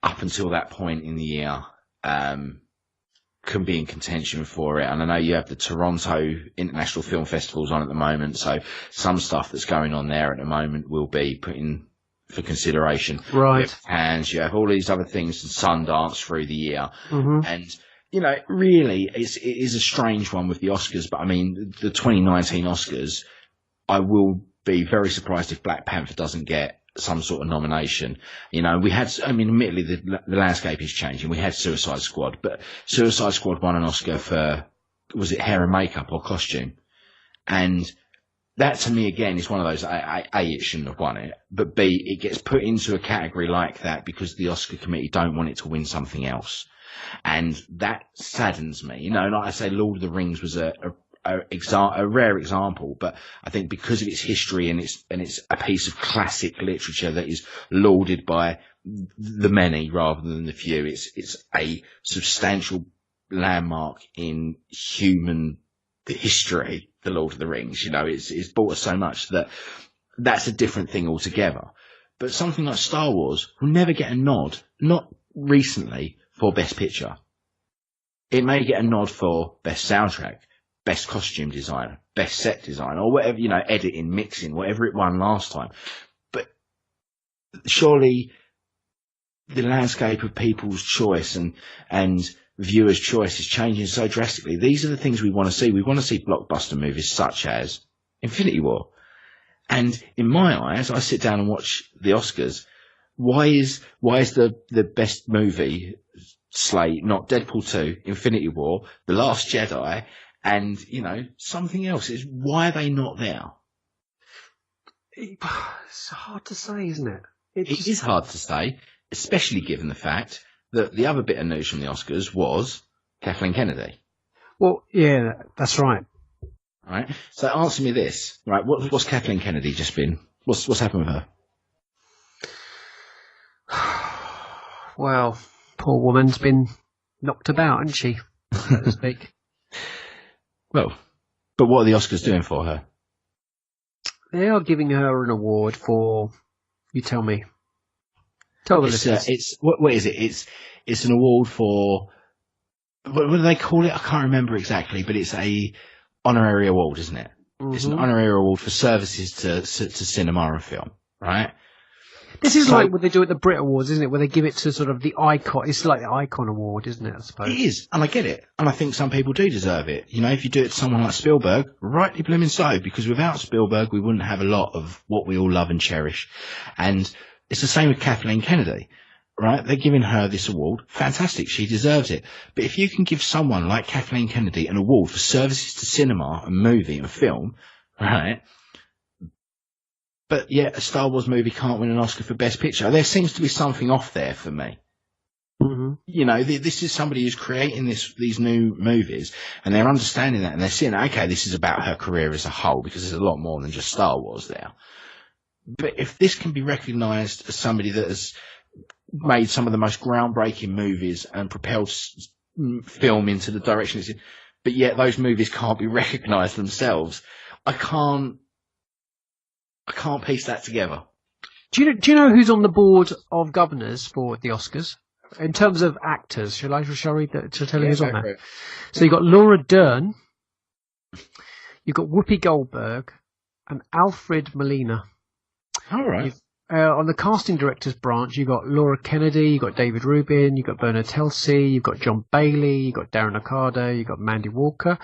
up until that point in the year, can be in contention for it. And I know you have the Toronto International Film Festivals on at the moment, so some stuff that's going on there at the moment will be put in for consideration. Right. And you have all these other things and Sundance through the year. Mm-hmm. And, you know, really, it is a strange one with the Oscars, but I mean, the 2019 Oscars, I will be very surprised if Black Panther doesn't get some sort of nomination. You know, we had, I mean, admittedly, the landscape is changing. We had Suicide Squad, but Suicide Squad won an Oscar for, was it hair and makeup or costume? And that, to me, again, is one of those, A, it shouldn't have won it, but B, it gets put into a category like that because the Oscar committee don't want it to win something else. And that saddens me. You know, like I say, Lord of the Rings was a rare example, but I think because of its history and it's a piece of classic literature that is lauded by the many rather than the few, it's a substantial landmark in human history, the Lord of the Rings. You know, it's brought us so much that's a different thing altogether. But something like Star Wars will never get a nod, not recently, for Best Picture. It may get a nod for Best Soundtrack, Best Costume Design, Best Set Design, or whatever, you know, editing, mixing, whatever it won last time. But surely the landscape of people's choice and viewers' choice is changing so drastically. These are the things we want to see. We want to see blockbuster movies such as Infinity War. And in my eyes, I sit down and watch the Oscars. Why is the best movie slate not Deadpool 2, Infinity War, The Last Jedi, and, you know, something else? Why are they not there? It's hard to say, isn't it? It is hard to say, especially given the fact that the other bit of news from the Oscars was Kathleen Kennedy. Well, yeah, that's right. Right. So answer me this. Right. What's Kathleen Kennedy just been? What's happened with her? Well, poor woman's been knocked about, hasn't she, so to speak? Well, but what are the Oscars doing for her? They are giving her an award for, you tell me. Tell the listeners. What is it? It's an award for, what do they call it? I can't remember exactly, but it's a honorary award, isn't it? Mm-hmm. It's an honorary award for services to cinema and film, right? This is like what they do at the Brit Awards, isn't it? Where they give it to sort of the icon. It's like the icon award, isn't it? I suppose it is, and I get it, and I think some people do deserve it. You know, if you do it to someone like Spielberg, rightly blooming so, because without Spielberg, we wouldn't have a lot of what we all love and cherish. And it's the same with Kathleen Kennedy, right? They're giving her this award. Fantastic, she deserves it. But if you can give someone like Kathleen Kennedy an award for services to cinema and movie and film, right? But yet a Star Wars movie can't win an Oscar for Best Picture. There seems to be something off there for me. Mm-hmm. You know, this is somebody who's creating these new movies, and they're understanding that, and they're seeing, okay, this is about her career as a whole, because there's a lot more than just Star Wars there. But if this can be recognised as somebody that has made some of the most groundbreaking movies and propelled film into the direction it's in, but yet those movies can't be recognised themselves, I can't piece that together. Do you know who's on the board of governors for the Oscars? In terms of actors, shall I read that to tell you who's on there? So you've got Laura Dern, you've got Whoopi Goldberg, and Alfred Molina. All right. On the casting directors branch, you've got Laura Kennedy, you've got David Rubin, you've got Bernard Telsey, you've got John Bailey, you've got Darren Ocado, you've got Mandy Walker,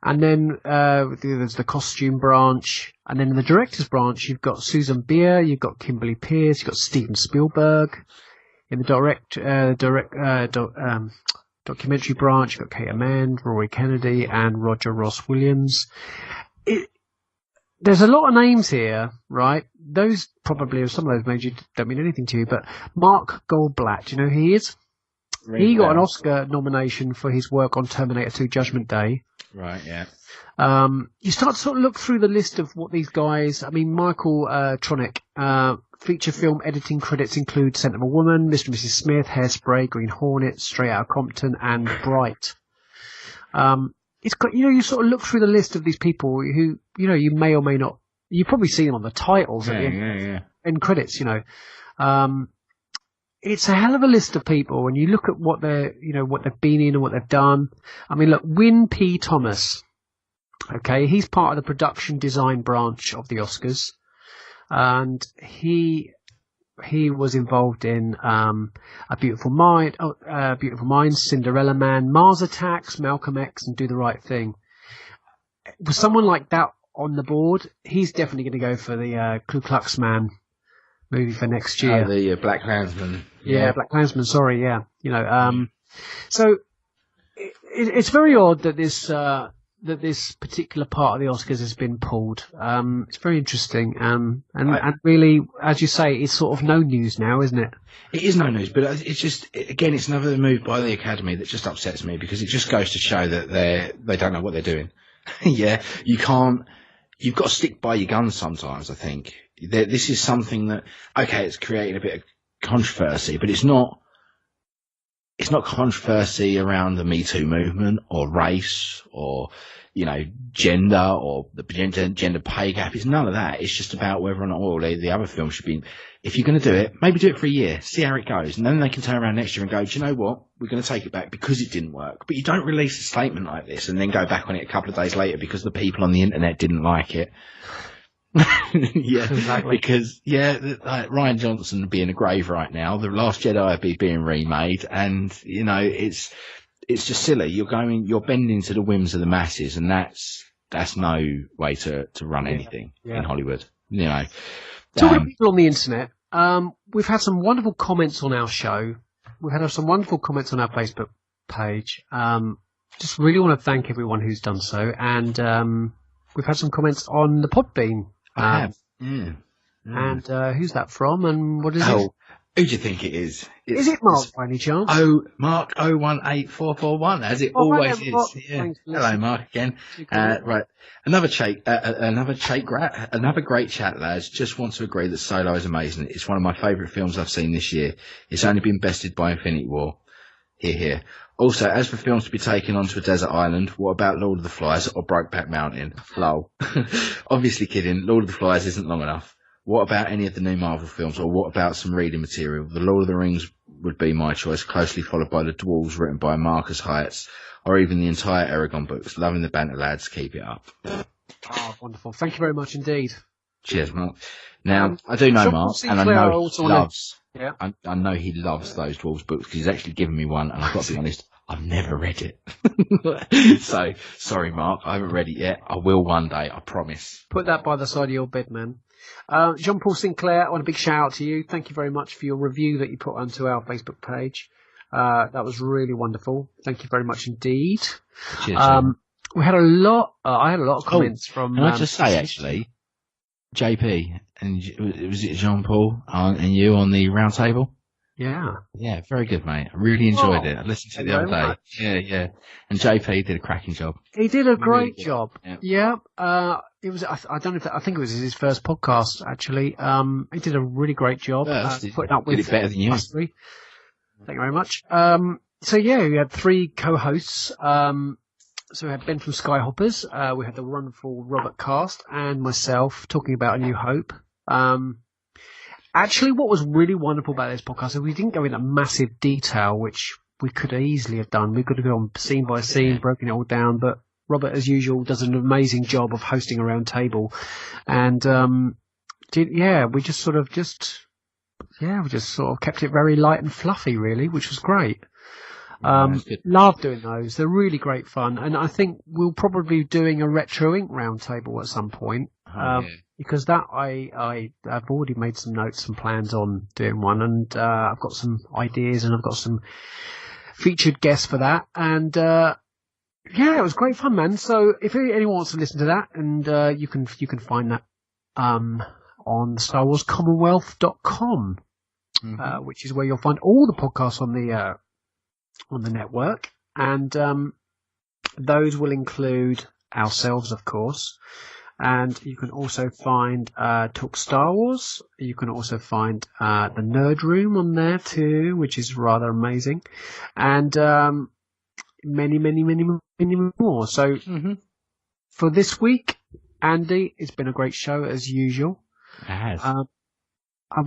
and then there's the costume branch, and then in the directors branch, you've got Susan Bier, you've got Kimberly Peirce, you've got Steven Spielberg. In the documentary branch, you've got Kate Amand, Rory Kennedy, and Roger Ross Williams. There's a lot of names here, right? Those probably, some of those names don't mean anything to you, but Mark Goldblatt, do you know who he is? He got an Oscar nomination for his work on Terminator 2 Judgment Day. Right, yeah. You start to sort of look through the list of what these guys, I mean, Michael Tronick, feature film editing credits include Scent of a Woman, Mr. and Mrs. Smith, Hairspray, Green Hornet, Straight Outta Compton, and Bright. It's got, you sort of look through the list of these people who, you may or may not, you probably see them on the titles at the end credits, it's a hell of a list of people when you look at what what they've been in and what they've done. I mean, look, Win P. Thomas. Okay, he's part of the production design branch of the Oscars, and he was involved in A Beautiful Mind, Cinderella Man, Mars Attacks, Malcolm X, and Do the Right Thing. With someone like that on the board, he's definitely going to go for the Ku Klux Man movie for next year. The Black Klansman. Yeah, Black Klansman. Sorry, yeah. So it's very odd that this particular part of the Oscars has been pulled. It's very interesting. And really, as you say, it's sort of no news now, isn't it? It is no news, but it's just, again, it's another move by the Academy that just upsets me, because it just goes to show that they don't know what they're doing. Yeah, you've got to stick by your guns sometimes, I think. This is something that, okay, it's creating a bit of controversy, but it's not controversy around the Me Too movement or race or, gender or the gender pay gap. It's none of that. It's just about whether or not the other film should be, if you're going to do it, maybe do it for a year, see how it goes. And then they can turn around next year and go, do you know what? We're going to take it back because it didn't work. But you don't release a statement like this and then go back on it a couple of days later because the people on the internet didn't like it. Yeah, exactly. Because like Ryan Johnson would be in a grave right now. The Last Jedi would be being remade, and it's just silly. You're bending to the whims of the masses, and that's no way to run anything in Hollywood. Talking to people on the internet, we've had some wonderful comments on our show. We've had some wonderful comments on our Facebook page. Just really want to thank everyone who's done so, and we've had some comments on the Podbean. I have. And who's that from, and what is it? Who do you think it is? Is it Mark by any chance? Mark 018441, as it always is. Mark. Yeah. Hello, Mark, again. Right. Another great chat, lads. Just want to agree that Solo is amazing. It's one of my favourite films I've seen this year. It's only been bested by Infinity War. Here. Also, as for films to be taken onto a desert island, what about Lord of the Flies or Brokeback Mountain? Lol. Obviously kidding, Lord of the Flies isn't long enough. What about any of the new Marvel films, or what about some reading material? The Lord of the Rings would be my choice, closely followed by the Dwarves written by Marcus Hyatts, or even the entire Aragon books. Loving the banter, lads. Keep it up. Oh, wonderful. Thank you very much indeed. Cheers, Mark. Now, I do know Mark, and I know he loves... Yeah. I know he loves those Dwarves books, because he's actually given me one, and I've got to be honest, I've never read it. So, sorry, Mark, I haven't read it yet. I will one day, I promise. Put that by the side of your bed, man. Jean-Paul Sinclair, I want a big shout out to you. Thank you very much for your review that you put onto our Facebook page. That was really wonderful. Thank you very much indeed. Cheers. We had a lot. I had a lot of comments from. Can I just say, actually, JP, and was it Jean-Paul and you on the round table? Yeah. Yeah, very good, mate. I really enjoyed it. I listened to it the other day. Much. Yeah. And JP did a cracking job. He did a great job. Yeah. It was. I don't know if I think it was his first podcast actually. He did a really great job. Putting up with did it better than you. Us three. Thank you very much. So yeah, we had three co-hosts. So we had Ben from Skyhoppers, we had the wonderful Robert Cast, and myself talking about A New Hope. Actually, what was really wonderful about this podcast is we didn't go into massive detail, which we could easily have done. We could have gone scene by scene, broken it all down, but Robert, as usual, does an amazing job of hosting a round table. And we just sort of kept it very light and fluffy, really, which was great. Love doing those. They're really great fun, and I think we'll probably be doing a Retro Inc. roundtable at some point. Because that I've already made some notes and plans on doing one, and I've got some ideas, and I've got some featured guests for that, and it was great fun, man. So if anyone wants to listen to that, and you can find that on StarWarsCommonwealth.com, which is where you'll find all the podcasts on the network, and those will include ourselves, of course, and you can also find Talk Star Wars. You can also find the Nerd Room on there too, which is rather amazing, and many more. So for this week, Andy, it's been a great show as usual. It has.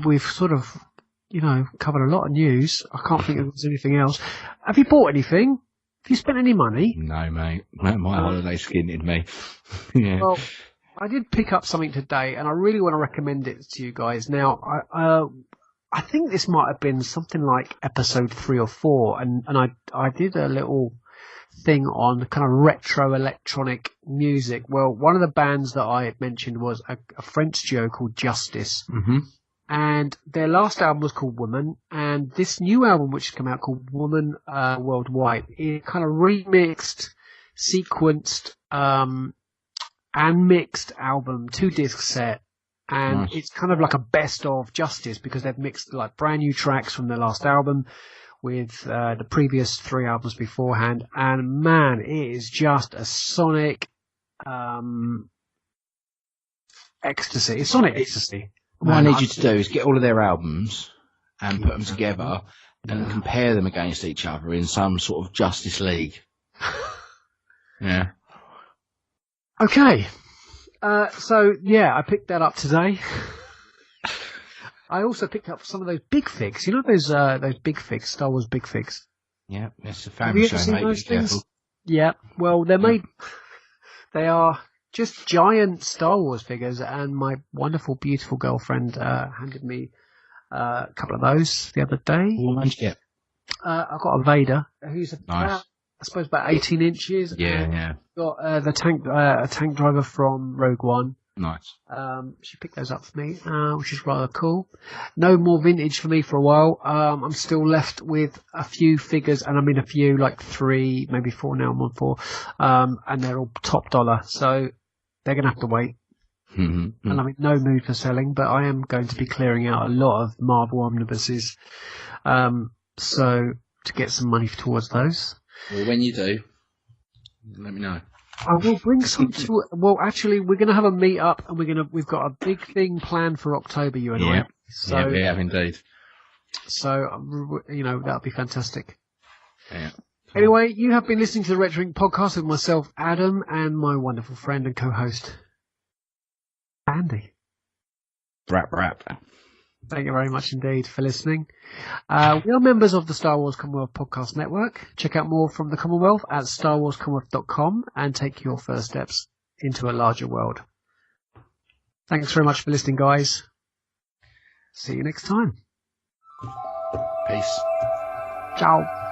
We've sort of covered a lot of news. I can't think if there's anything else. Have you bought anything? Have you spent any money? No, mate. My holiday skinted me. Yeah. Well, I did pick up something today, and I really want to recommend it to you guys. Now, I think this might have been something like episode 3 or 4, and I did a little thing on kind of retro electronic music. Well, one of the bands that I mentioned was a French duo called Justice. Mm-hmm. And their last album was called Woman, and this new album which has come out called Woman Worldwide, it kind of remixed, sequenced, and mixed album, 2-disc set, and Nice. It's kind of like a best of Justice because they've mixed like brand new tracks from their last album with the previous 3 albums beforehand, and man, it is just a sonic ecstasy. It's sonic ecstasy. What I need you to do is get all of their albums and put them together and compare them against each other in some sort of Justice League. Yeah. Okay. So yeah, I picked that up today. I also picked up some of those big figs. You know those big figs, Star Wars big figs? Yeah, it's a Have family you show, ever seen mate. those Be things? careful. Yeah. Well, they're made. They are just giant Star Wars figures, and my wonderful, beautiful girlfriend handed me a couple of those the other day. What ones you get? I've got a Vader who's Nice. I suppose about 18 inches. Yeah, and yeah. Got a tank driver from Rogue One. Nice. She picked those up for me, which is rather cool. No more vintage for me for a while. I'm still left with a few figures, and I mean a few, like 3, maybe 4 now. I'm on 4, and they're all top dollar, so they're going to have to wait. Mm-hmm. And I'm in no mood for selling, but I am going to be clearing out a lot of Marvel omnibuses, so to get some money towards those. Well, when you do, let me know. I will bring some to. Well, actually, we're going to have a meet up, and we've got a big thing planned for October. You and I. So, yeah, we have indeed. So that'll be fantastic. Yeah. Anyway, you have been listening to the Retro Inc. podcast with myself, Adam, and my wonderful friend and co-host, Andy. Rap. Thank you very much indeed for listening. We are members of the Star Wars Commonwealth Podcast Network. Check out more from the Commonwealth at starwarscommonwealth.com and take your first steps into a larger world. Thanks very much for listening, guys. See you next time. Peace. Ciao.